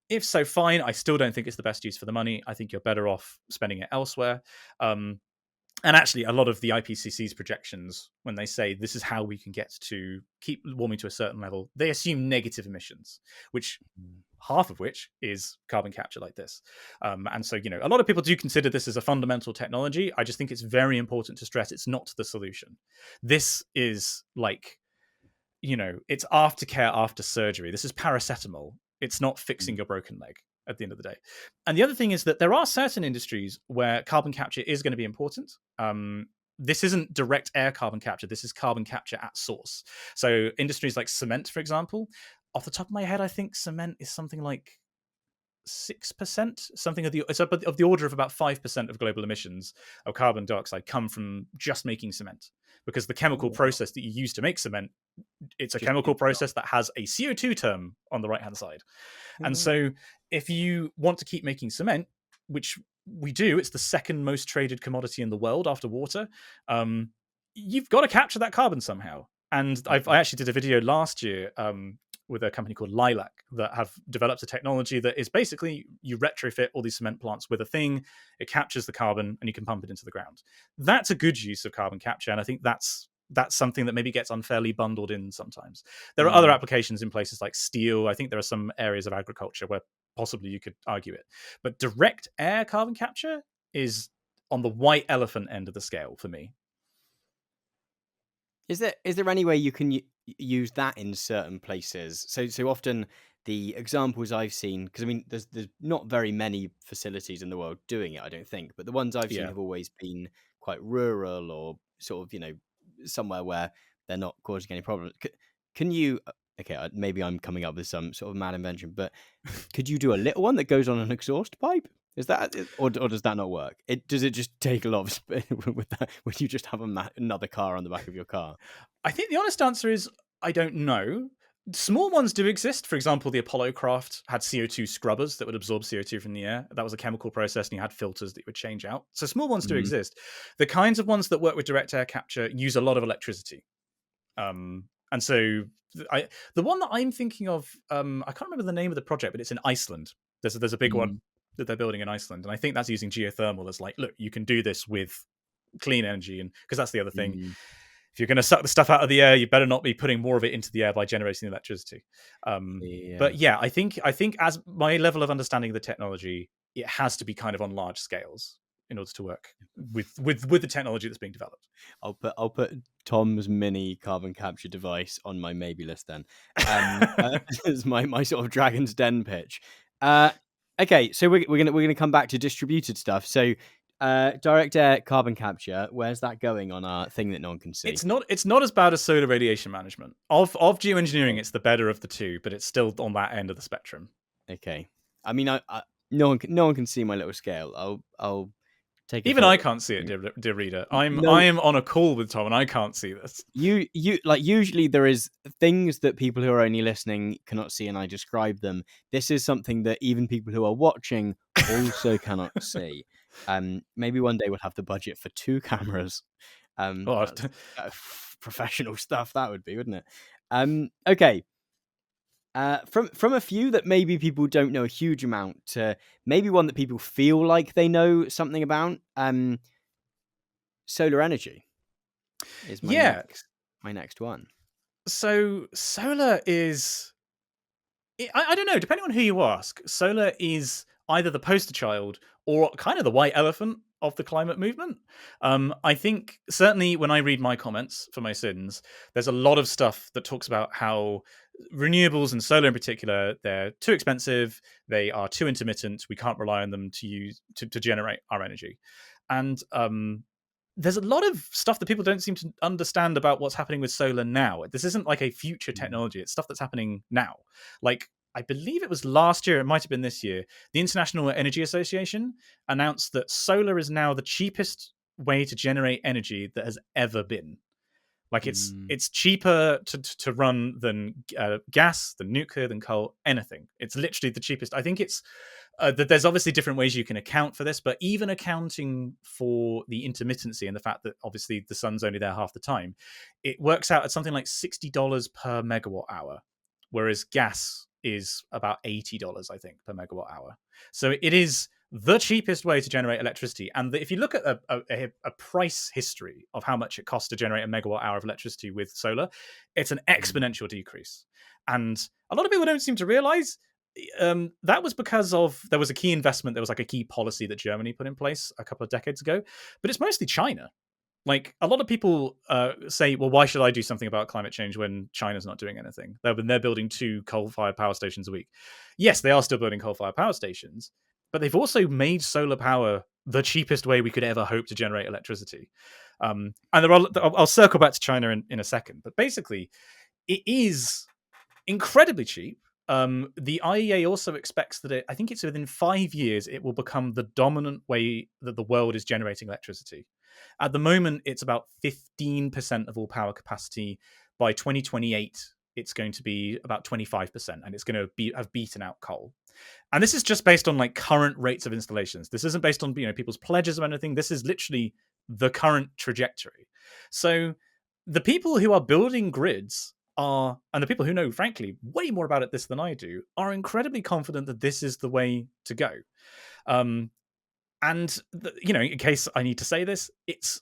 If so, fine. I still don't think it's the best use for the money. I think you're better off spending it elsewhere. And actually, a lot of the IPCC's projections, when they say this is how we can get to keep warming to a certain level, they assume negative emissions, which half of which is carbon capture like this. And so, you know, a lot of people do consider this as a fundamental technology. I just think it's very important to stress it's not the solution. This is like, you know, it's aftercare after surgery. This is paracetamol. It's not fixing your broken leg at the end of the day. And the other thing is that there are certain industries where carbon capture is going to be important. This isn't direct air carbon capture. This is carbon capture at source. So industries like cement, for example, off the top of my head, I think cement is something like 6%, something of the order of about 5% of global emissions of carbon dioxide come from just making cement, because the chemical process that you use to make cement, it's a chemical process that has a CO2 term on the right hand side. And so if you want to keep making cement, which we do, it's the second most traded commodity in the world after water, you've got to capture that carbon somehow. And I actually did a video last year with a company called Lilac that have developed a technology that is basically you retrofit all these cement plants with a thing, it captures the carbon and you can pump it into the ground. That's a good use of carbon capture, and I think that's something that maybe gets unfairly bundled in sometimes. There are other applications in places like steel. I think there are some areas of agriculture where possibly you could argue it. But direct air carbon capture is on the white elephant end of the scale for me. Is there any way you can use that in certain places? So often the examples I've seen, because I mean, there's not very many facilities in the world doing it, I don't think, but the ones I've seen have always been quite rural or sort of, you know, somewhere where they're not causing any problems. Can you? Okay, maybe I'm coming up with some sort of mad invention, but could you do a little one that goes on an exhaust pipe? Is that, or does that not work? Does it just take a lot of space with that? Would you just have another car on the back of your car? I think the honest answer is I don't know. Small ones do exist. For example, the Apollo craft had CO2 scrubbers that would absorb CO2 from the air. That was a chemical process, and you had filters that you would change out. So small ones do Mm. exist. The kinds of ones that work with direct air capture use a lot of electricity. And so the one that I'm thinking of, I can't remember the name of the project, but it's in Iceland. There's a big one that they're building in Iceland, and I think that's using geothermal as like, look, you can do this with clean energy, and because that's the other thing. If you're going to suck the stuff out of the air, you better not be putting more of it into the air by generating electricity. But yeah, I think as my level of understanding of the technology, it has to be kind of on large scales in order to work with the technology that's being developed. I'll put Tom's mini carbon capture device on my maybe list then. As my sort of Dragon's Den pitch. Okay, so we're gonna come back to distributed stuff. So direct air carbon capture, where's that going on our thing that no one can see? It's not as bad as solar radiation management. Of geoengineering, it's the better of the two, but it's still on that end of the spectrum. Okay. I mean, no one can see my little scale. I'll take it. Even I can't see it, dear reader. I am on a call with Tom, and I can't see this. You like usually there is things that people who are only listening cannot see, and I describe them. This is something that even people who are watching also cannot see. Maybe one day we'll have the budget for 2 cameras. Professional stuff that would be, wouldn't it? Okay. From a few that maybe people don't know a huge amount to maybe one that people feel like they know something about. Solar energy is my next one. So solar is, I don't know, depending on who you ask, solar is either the poster child or kind of the white elephant of the climate movement. I think certainly when I read my comments for my sins, there's a lot of stuff that talks about how renewables and solar in particular, they're too expensive, they are too intermittent, we can't rely on them to generate our energy. And there's a lot of stuff that people don't seem to understand about what's happening with solar now. This isn't like a future technology. It's stuff that's happening now. Like, I believe it was last year, it might have been this year, the International Energy Association announced that solar is now the cheapest way to generate energy that has ever been. Like, it's cheaper to run than gas, than nuclear, than coal, anything. It's literally the cheapest. I think it's there's obviously different ways you can account for this, but even accounting for the intermittency and the fact that obviously the sun's only there half the time, it works out at something like $60 per megawatt hour, whereas gas is about $80, I think, per megawatt hour. So it is the cheapest way to generate electricity. And if you look at a price history of how much it costs to generate a megawatt hour of electricity with solar, it's an exponential decrease. And a lot of people don't seem to realize that was because there was a key investment, there was like a key policy that Germany put in place a couple of decades ago, but it's mostly China. Like, a lot of people say, well, why should I do something about climate change when China's not doing anything? They're building 2 coal-fired power stations a week. Yes, they are still building coal-fired power stations, but they've also made solar power the cheapest way we could ever hope to generate electricity. And I'll circle back to China in a second, but basically, it is incredibly cheap. The IEA also expects that I think it's within 5 years, it will become the dominant way that the world is generating electricity. At the moment, it's about 15% of all power capacity. By 2028, it's going to be about 25%, and it's going to have beaten out coal. And this is just based on like current rates of installations. This isn't based on people's pledges or anything. This is literally the current trajectory. So the people who are building grids and the people who know, frankly, way more about this than I do, are incredibly confident that this is the way to go. And in case I need to say this, it's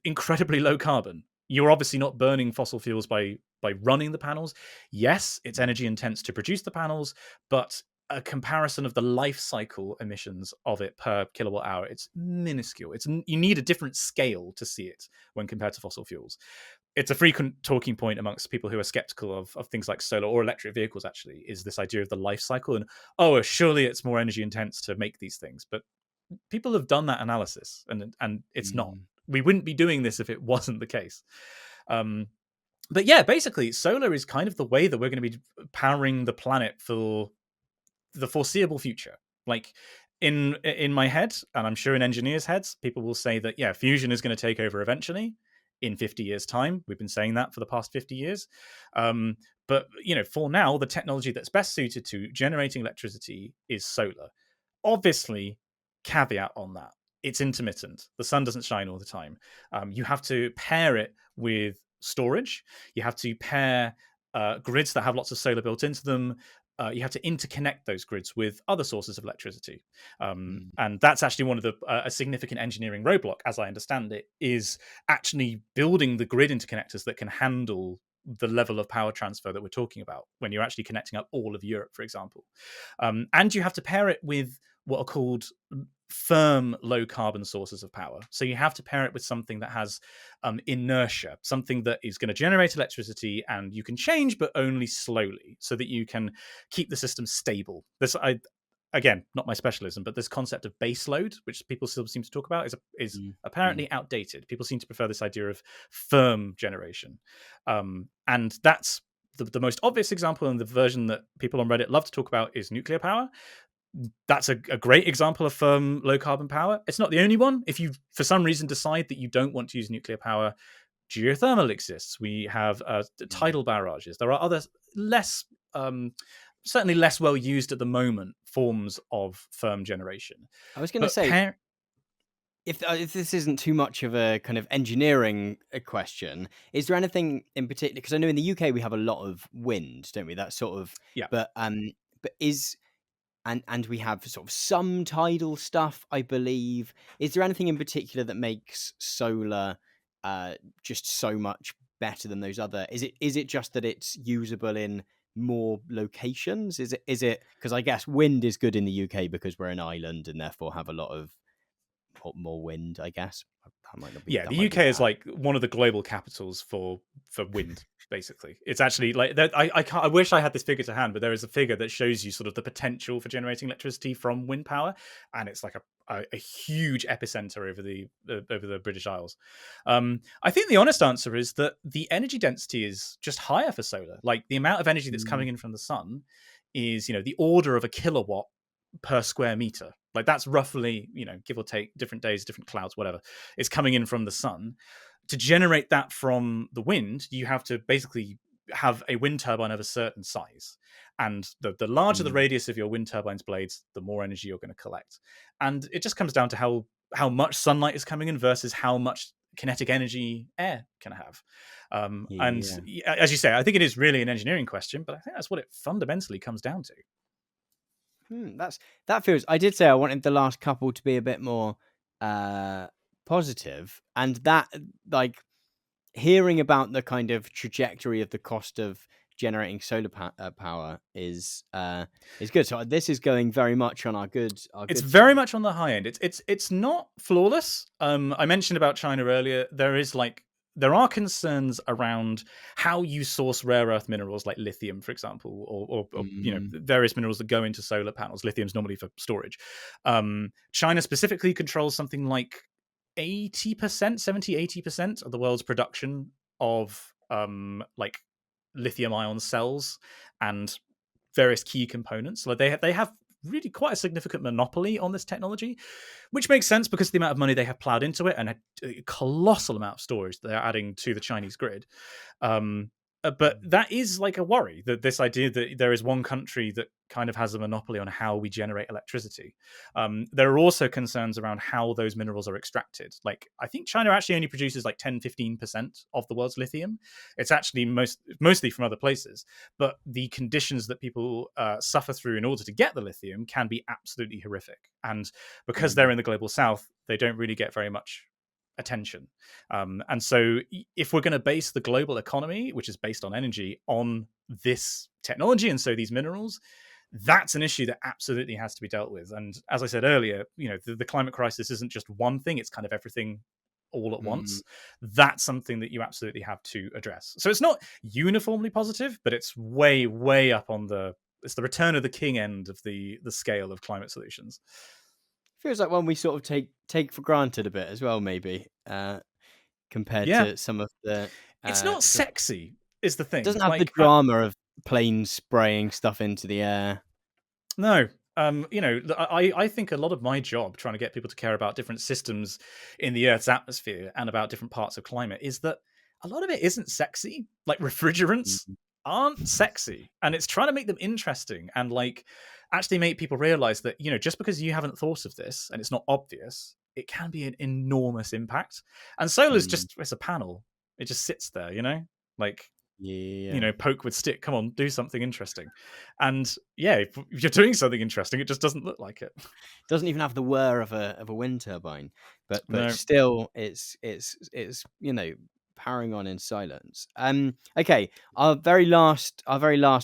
incredibly low carbon. You're obviously not burning fossil fuels by running the panels. Yes, it's energy intense to produce the panels, but a comparison of the life cycle emissions of it per kilowatt hour, it's minuscule. You need a different scale to see it when compared to fossil fuels. It's a frequent talking point amongst people who are skeptical of things like solar or electric vehicles, actually, is this idea of the life cycle. And, surely it's more energy intense to make these things. But people have done that analysis, and it's not. We wouldn't be doing this if it wasn't the case. But yeah, basically, solar is kind of the way that we're going to be powering the planet for the foreseeable future. Like, in my head, and I'm sure in engineers' heads, people will say that, yeah, fusion is going to take over eventually in 50 years' time. We've been saying that for the past 50 years. But for now, the technology that's best suited to generating electricity is solar. Obviously, caveat on that: it's intermittent. The sun doesn't shine all the time. You have to pair it with storage. You have to pair grids that have lots of solar built into them. You have to interconnect those grids with other sources of electricity, Mm. and that's actually one of the a significant engineering roadblock, as I understand it, is actually building the grid interconnectors that can handle the level of power transfer that we're talking about when you're actually connecting up all of Europe, for example. And you have to pair it with what are called firm low carbon sources of power. So you have to pair it with something that has inertia, something that is going to generate electricity and you can change, but only slowly, so that you can keep the system stable. Again, not my specialism, but this concept of base load, which people still seem to talk about, is Mm. apparently outdated. People seem to prefer this idea of firm generation. And that's the most obvious example, and the version that people on Reddit love to talk about, is nuclear power. That's a great example of firm low carbon power. It's not the only one. If you, for some reason, decide that you don't want to use nuclear power, geothermal exists. We have tidal barrages. There are other less, certainly less well used at the moment, forms of firm generation. I was going to But say, if this isn't too much of a kind of engineering question, is there anything in particular? Because I know in the UK we have a lot of wind, don't we? That sort of, yeah, but is and we have sort of some tidal stuff, I believe. Is there anything in particular that makes solar just so much better than those other? Is it just that it's usable in more locations? Is it because I guess wind is good in the UK because we're an island and therefore have a lot of more wind, I guess. That might not be. yeah, That the might be UK is bad. like one of the global capitals for wind. Basically, it's actually like that. I wish I had this figure to hand, but there is a figure that shows you sort of the potential for generating electricity from wind power, and it's like a huge epicenter over the British Isles. I think the honest answer is that the energy density is just higher for solar. Like the amount of energy that's Mm. coming in from the sun is the order of a kilowatt per square meter. Like that's roughly, give or take, different days, different clouds, whatever, is coming in from the sun. To generate that from the wind, you have to basically have a wind turbine of a certain size. And the larger the Mm. radius of your wind turbine's blades, the more energy you're going to collect. And it just comes down to how much sunlight is coming in versus how much kinetic energy air can have. And Yeah. as you say, I think it is really an engineering question, but I think that's what it fundamentally comes down to. That feels. I did say I wanted the last couple to be a bit more uh, positive, and that like hearing about the kind of trajectory of the cost of generating solar power is good. So this is going very much on our It's good very side. much on the high end. It's not flawless. I mentioned about China earlier. There are concerns around how you source rare earth minerals like lithium, for example, or Mm. various minerals that go into solar panels. Lithium's normally for storage. China specifically controls something like 80%, 70-80% of the world's production of like lithium ion cells and various key components. Like they have really quite a significant monopoly on this technology, which makes sense because of the amount of money they have plowed into it and a colossal amount of storage they're adding to the Chinese grid. But that is like a worry, that this idea that there is one country that kind of has a monopoly on how we generate electricity. There are also concerns around how those minerals are extracted. Like, I think China actually only produces like 10-15% of the world's lithium. It's actually mostly from other places, but the conditions that people suffer through in order to get the lithium can be absolutely horrific. And because they're Mm. in the global south, they don't really get very much attention. And so if we're going to base the global economy, which is based on energy, on this technology, and so these minerals, that's an issue that absolutely has to be dealt with. And as I said earlier, the climate crisis isn't just one thing, it's kind of everything all at Mm. once. That's something that you absolutely have to address. So it's not uniformly positive, but it's way, way up on it's the return of the king end of the scale of climate solutions. Feels like one we sort of take for granted a bit as well, maybe compared Yeah, to some of the it's not some, sexy is the thing. doesn't have the Like, drama of planes spraying stuff into the air. no. I think a lot of my job trying to get people to care about different systems in the Earth's atmosphere and about different parts of climate is that a lot of it isn't sexy. Like refrigerants, aren't sexy, and it's trying to make them interesting and like actually make people realize that, you know, just because you haven't thought of this and it's not obvious, it can be an enormous impact. And solar's Mm. just, it's a panel. It just sits there, you know, like, you Yeah. know, poke with stick. Come on, do something interesting. And yeah, if you're doing something interesting, it just doesn't look like it. Doesn't even have the whir of a wind turbine, but No. still, it's powering on in silence. Okay, our very last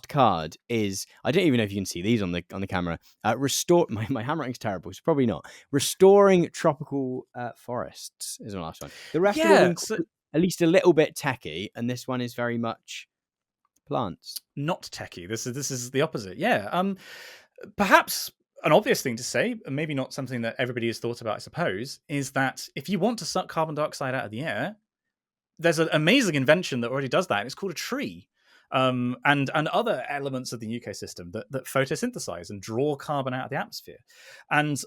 card is, I don't even know if you can see these on the camera. Restore my handwriting's terrible, so probably not. Restoring tropical forests is the last one. The rest are all Yeah, so at least a little bit techy, and this one is very much plants. not techie. This is the opposite. Yeah. Perhaps an obvious thing to say, and maybe not something that everybody has thought about, I suppose, is that if you want to suck carbon dioxide out of the air, there's an amazing invention that already does that, and it's called a tree. And other elements of the ecosystem that photosynthesize and draw carbon out of the atmosphere. And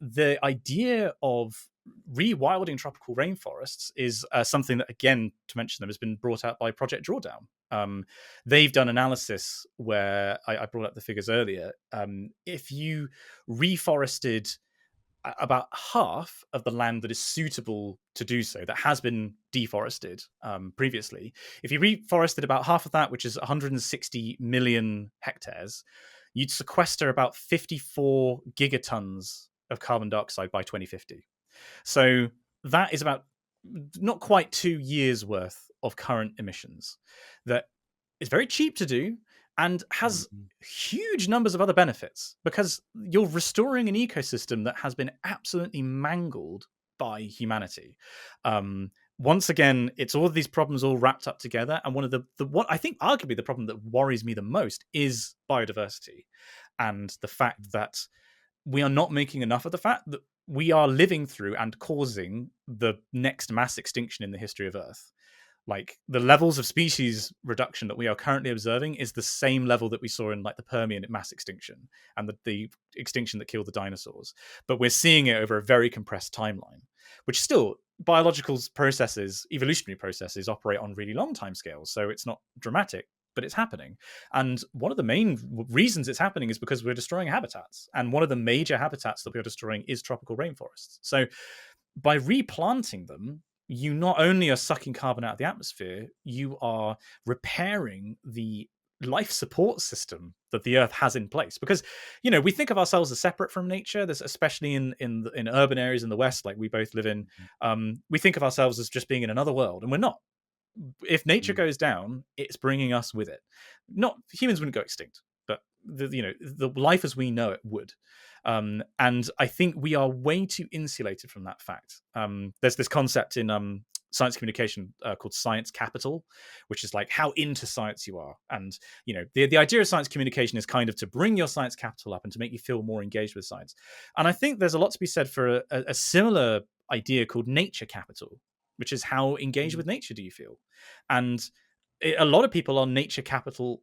the idea of rewilding tropical rainforests is something that, again, to mention them, has been brought out by Project Drawdown. They've done analysis where I brought up the figures earlier. If you reforested about half of the land that is suitable to do so, that has been deforested previously. If you reforested about half of that, which is 160 million hectares, you'd sequester about 54 gigatons of carbon dioxide by 2050. So that is about not quite 2 years worth of current emissions. That is very cheap to do and has Mhm. huge numbers of other benefits, because you're restoring an ecosystem that has been absolutely mangled by humanity. Once again, it's all of these problems all wrapped up together, and one of the what I think arguably the problem that worries me the most is biodiversity, and the fact that we are not making enough of the fact that we are living through and causing the next mass extinction in the history of Earth. Like, the levels of species reduction that we are currently observing is the same level that we saw in like the Permian mass extinction and the extinction that killed the dinosaurs. But we're seeing it over a very compressed timeline, which still, biological processes, evolutionary processes, operate on really long timescales. So it's not dramatic, but it's happening. And one of the main reasons it's happening is because we're destroying habitats. And one of the major habitats that we're destroying is tropical rainforests. So by replanting them, you not only are sucking carbon out of the atmosphere, you are repairing the life support system that the Earth has in place. Because, you know, we think of ourselves as separate from nature. There's, especially in urban areas in the West, like we both live in, we think of ourselves as just being in another world, and we're not. If nature Mm. goes down, it's bringing us with it. Not humans wouldn't go extinct, but the life as we know it would. And I think we are way too insulated from that fact. There's this concept in science communication called science capital, which is like how into science you are. And you know, the idea of science communication is kind of to bring your science capital up and to make you feel more engaged with science. And I think there's a lot to be said for a similar idea called nature capital, which is how engaged with nature do you feel. And a lot of people are in nature capital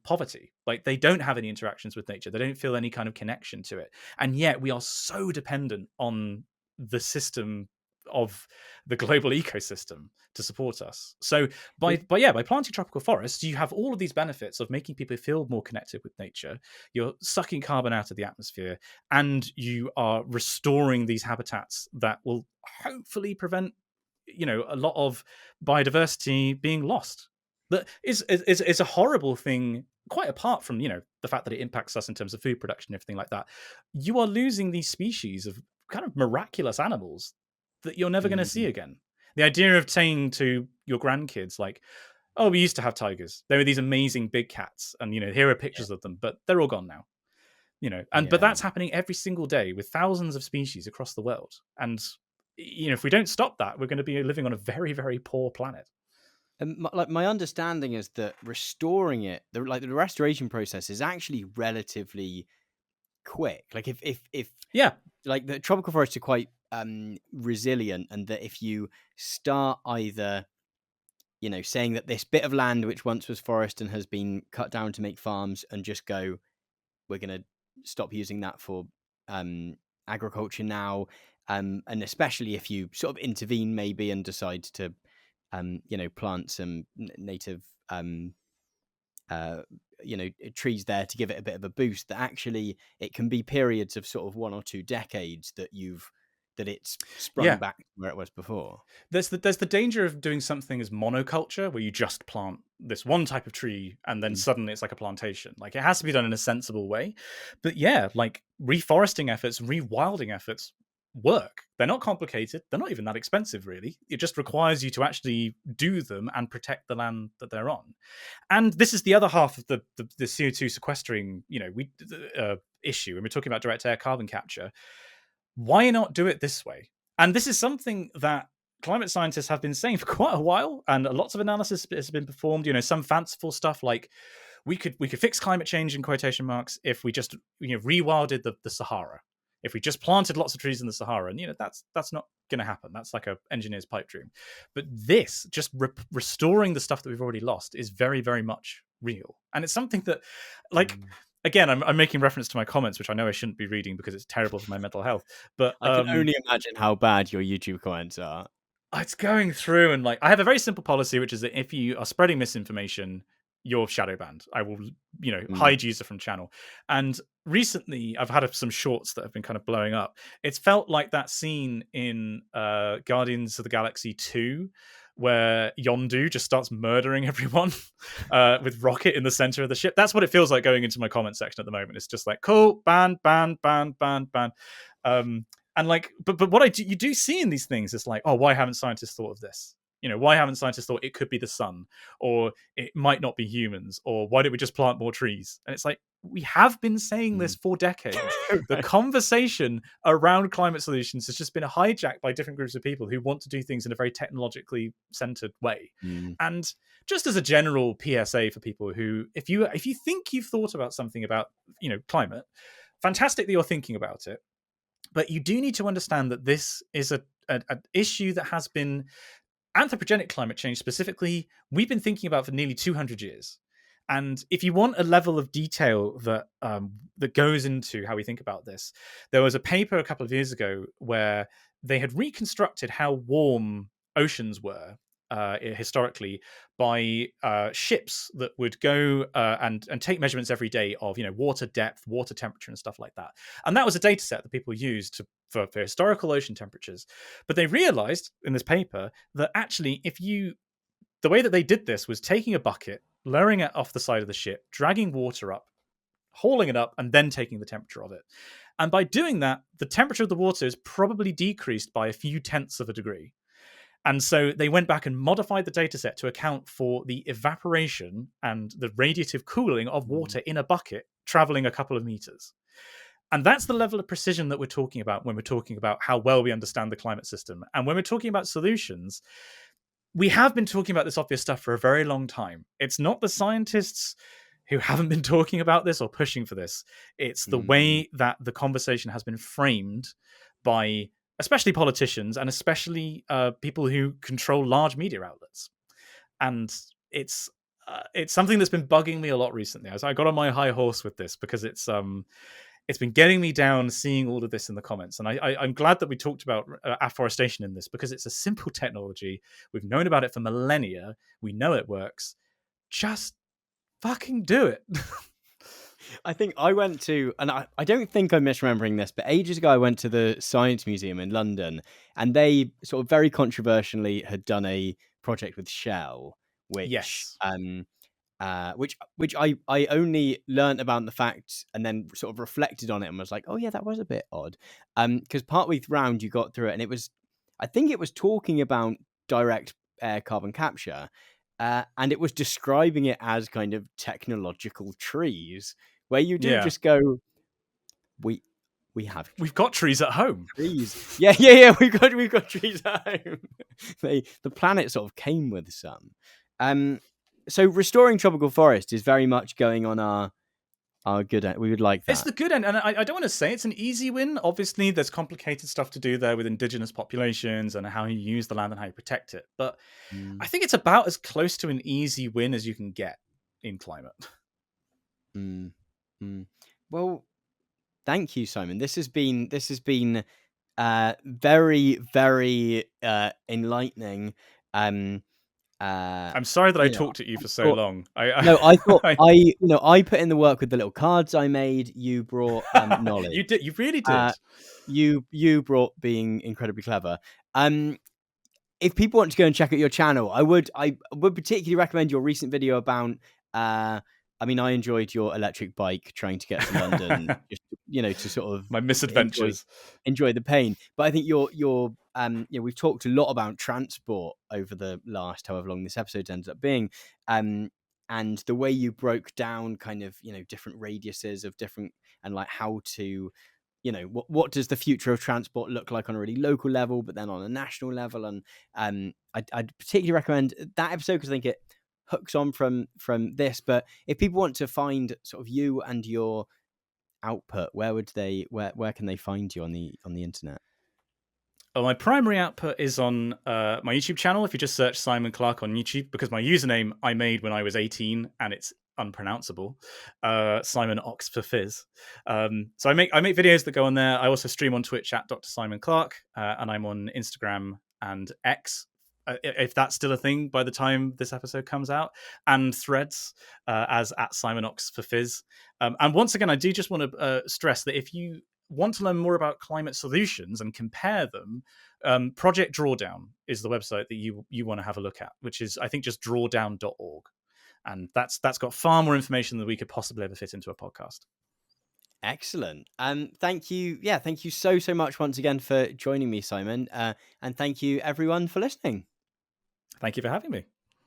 poverty. Like, they don't have any interactions with nature, they don't feel any kind of connection to it, and yet we are so dependent on the system of the global ecosystem to support us. So by planting tropical forests, you have all of these benefits of making people feel more connected with nature. You're sucking carbon out of the atmosphere, and you are restoring these habitats that will hopefully prevent, you know, a lot of biodiversity being lost. That is a horrible thing, quite apart from, you know, the fact that it impacts us in terms of food production and everything like that. You are losing these species of kind of miraculous animals that you're never going to see Mm. again. The idea of saying to your grandkids, like, oh, we used to have tigers, there were these amazing big cats, and you know, here are pictures of them, but they're all gone now. You know, and but Yeah. that's happening every single day with thousands of species across the world. And you know, if we don't stop that, we're going to be living on a very, very poor planet. And my understanding is that restoring it, the restoration process is actually relatively quick. Like if Yeah. like the tropical forests are quite resilient, and that if you start either, you know, saying that this bit of land which once was forest and has been cut down to make farms, and just go, we're going to stop using that for agriculture now, and especially if you sort of intervene maybe and decide to plant some native trees there to give it a bit of a boost, that actually it can be periods of sort of 1 or 2 decades that it's sprung Yeah. back to where it was before. There's the danger of doing something as monoculture, where you just plant this one type of tree and then suddenly it's like a plantation. Like, it has to be done in a sensible way. But yeah, like reforesting efforts, rewilding efforts work. They're not complicated. They're not even that expensive, really. It just requires you to actually do them and protect the land that they're on. And this is the other half of the CO2 sequestering, issue. When we're talking about direct air carbon capture, why not do it this way? And this is something that climate scientists have been saying for quite a while, and lots of analysis has been performed. Some fanciful stuff like we could fix climate change in quotation marks if we just rewilded the Sahara, if we just planted lots of trees in the Sahara. And that's not going to happen. That's like a engineer's pipe dream. But this, just restoring the stuff that we've already lost, is very, very much real. And it's something that, like, again, I'm making reference to my comments, which I know I shouldn't be reading because it's terrible for my mental health. But I can only imagine how bad your YouTube comments are. It's going through, and like, I have a very simple policy, which is that if you are spreading misinformation, you're shadow banned. I will, hide user from channel. And recently, I've had some shorts that have been kind of blowing up. It's felt like that scene in Guardians of the Galaxy 2, where Yondu just starts murdering everyone with Rocket in the center of the ship. That's what it feels like going into my comment section at the moment. It's just like, cool, ban. And like, but what you do see in these things is like, oh, why haven't scientists thought of this? Why haven't scientists thought it could be the sun, or it might not be humans, or why don't we just plant more trees? And it's like, we have been saying this for decades. Right. The conversation around climate solutions has just been hijacked by different groups of people who want to do things in a very technologically centered way. And just as a general PSA for people who, if you think you've thought about something about climate, fantastic that you're thinking about it, but you do need to understand that this is an issue that has been anthropogenic climate change specifically, we've been thinking about for nearly 200 years. And if you want a level of detail that goes into how we think about this, there was a paper a couple of years ago where they had reconstructed how warm oceans were historically by ships that would go and take measurements every day of water depth, water temperature, and stuff like that. And that was a data set that people used for historical ocean temperatures. But they realized in this paper that actually, the way that they did this was taking a bucket, lowering it off the side of the ship, dragging water up, hauling it up, and then taking the temperature of it. And by doing that, the temperature of the water is probably decreased by a few tenths of a degree. And so they went back and modified the data set to account for the evaporation and the radiative cooling of water in a bucket traveling a couple of meters. And that's the level of precision that we're talking about when we're talking about how well we understand the climate system. And when we're talking about solutions, we have been talking about this obvious stuff for a very long time. It's not the scientists who haven't been talking about this or pushing for this. It's the way that the conversation has been framed by especially politicians and especially people who control large media outlets. And it's something that's been bugging me a lot recently. I got on my high horse with this because it's been getting me down seeing all of this in the comments. And I'm glad that we talked about afforestation in this, because it's a simple technology. We've known about it for millennia. We know it works. Just fucking do it. I think I went to, and I don't think I'm misremembering this, but ages ago I went to the Science Museum in London, and they sort of very controversially had done a project with Shell, which Yes. which I only learnt about the fact and then sort of reflected on it and was like, oh yeah, that was a bit odd. Because partway round you got through it, and it was, I think it was talking about direct air carbon capture, and it was describing it as kind of technological trees, where you do just go, we've got trees at home. Trees, yeah. We've got trees at home. The planet sort of came with some. So restoring tropical forest is very much going on our good end. We would like that. It's the good end, and I don't want to say it's an easy win. Obviously, there's complicated stuff to do there with indigenous populations and how you use the land and how you protect it. But I think it's about as close to an easy win as you can get in climate. Well, thank you, Simon. This has been very, very enlightening. I'm sorry that I you know, talked at you I for so thought, long. no, I thought I I put in the work with the little cards I made. You brought knowledge. you did. You really did. You brought being incredibly clever. If people want to go and check out your channel, I would particularly recommend your recent video about. I mean, I enjoyed your electric bike trying to get to London, just to sort of My enjoy misadventures. enjoy the pain. But I think we've talked a lot about transport over the last however long this episode ended up being, and the way you broke down kind of different radiuses of different, and like how to what does the future of transport look like on a really local level, but then on a national level. And I'd particularly recommend that episode because I think it hooks on from this. But if people want to find sort of you and your output, where can they find you on the internet? Well, my primary output is on my YouTube channel. If you just search Simon Clark on YouTube, because my username I made when I was 18 and it's unpronounceable, Simon Ox for Fizz. So I make videos that go on there. I also stream on Twitch at Dr. Simon Clark, and I'm on Instagram and X, if that's still a thing by the time this episode comes out, and Threads as at Simon Ox for Fizz. And once again, I do just want to stress that if you want to learn more about climate solutions and compare them, Project Drawdown is the website that you want to have a look at, which is, I think, just drawdown.org. And that's got far more information than we could possibly ever fit into a podcast. Excellent. Thank you. Yeah, thank you so much once again for joining me, Simon. And thank you everyone for listening. Thank you for having me.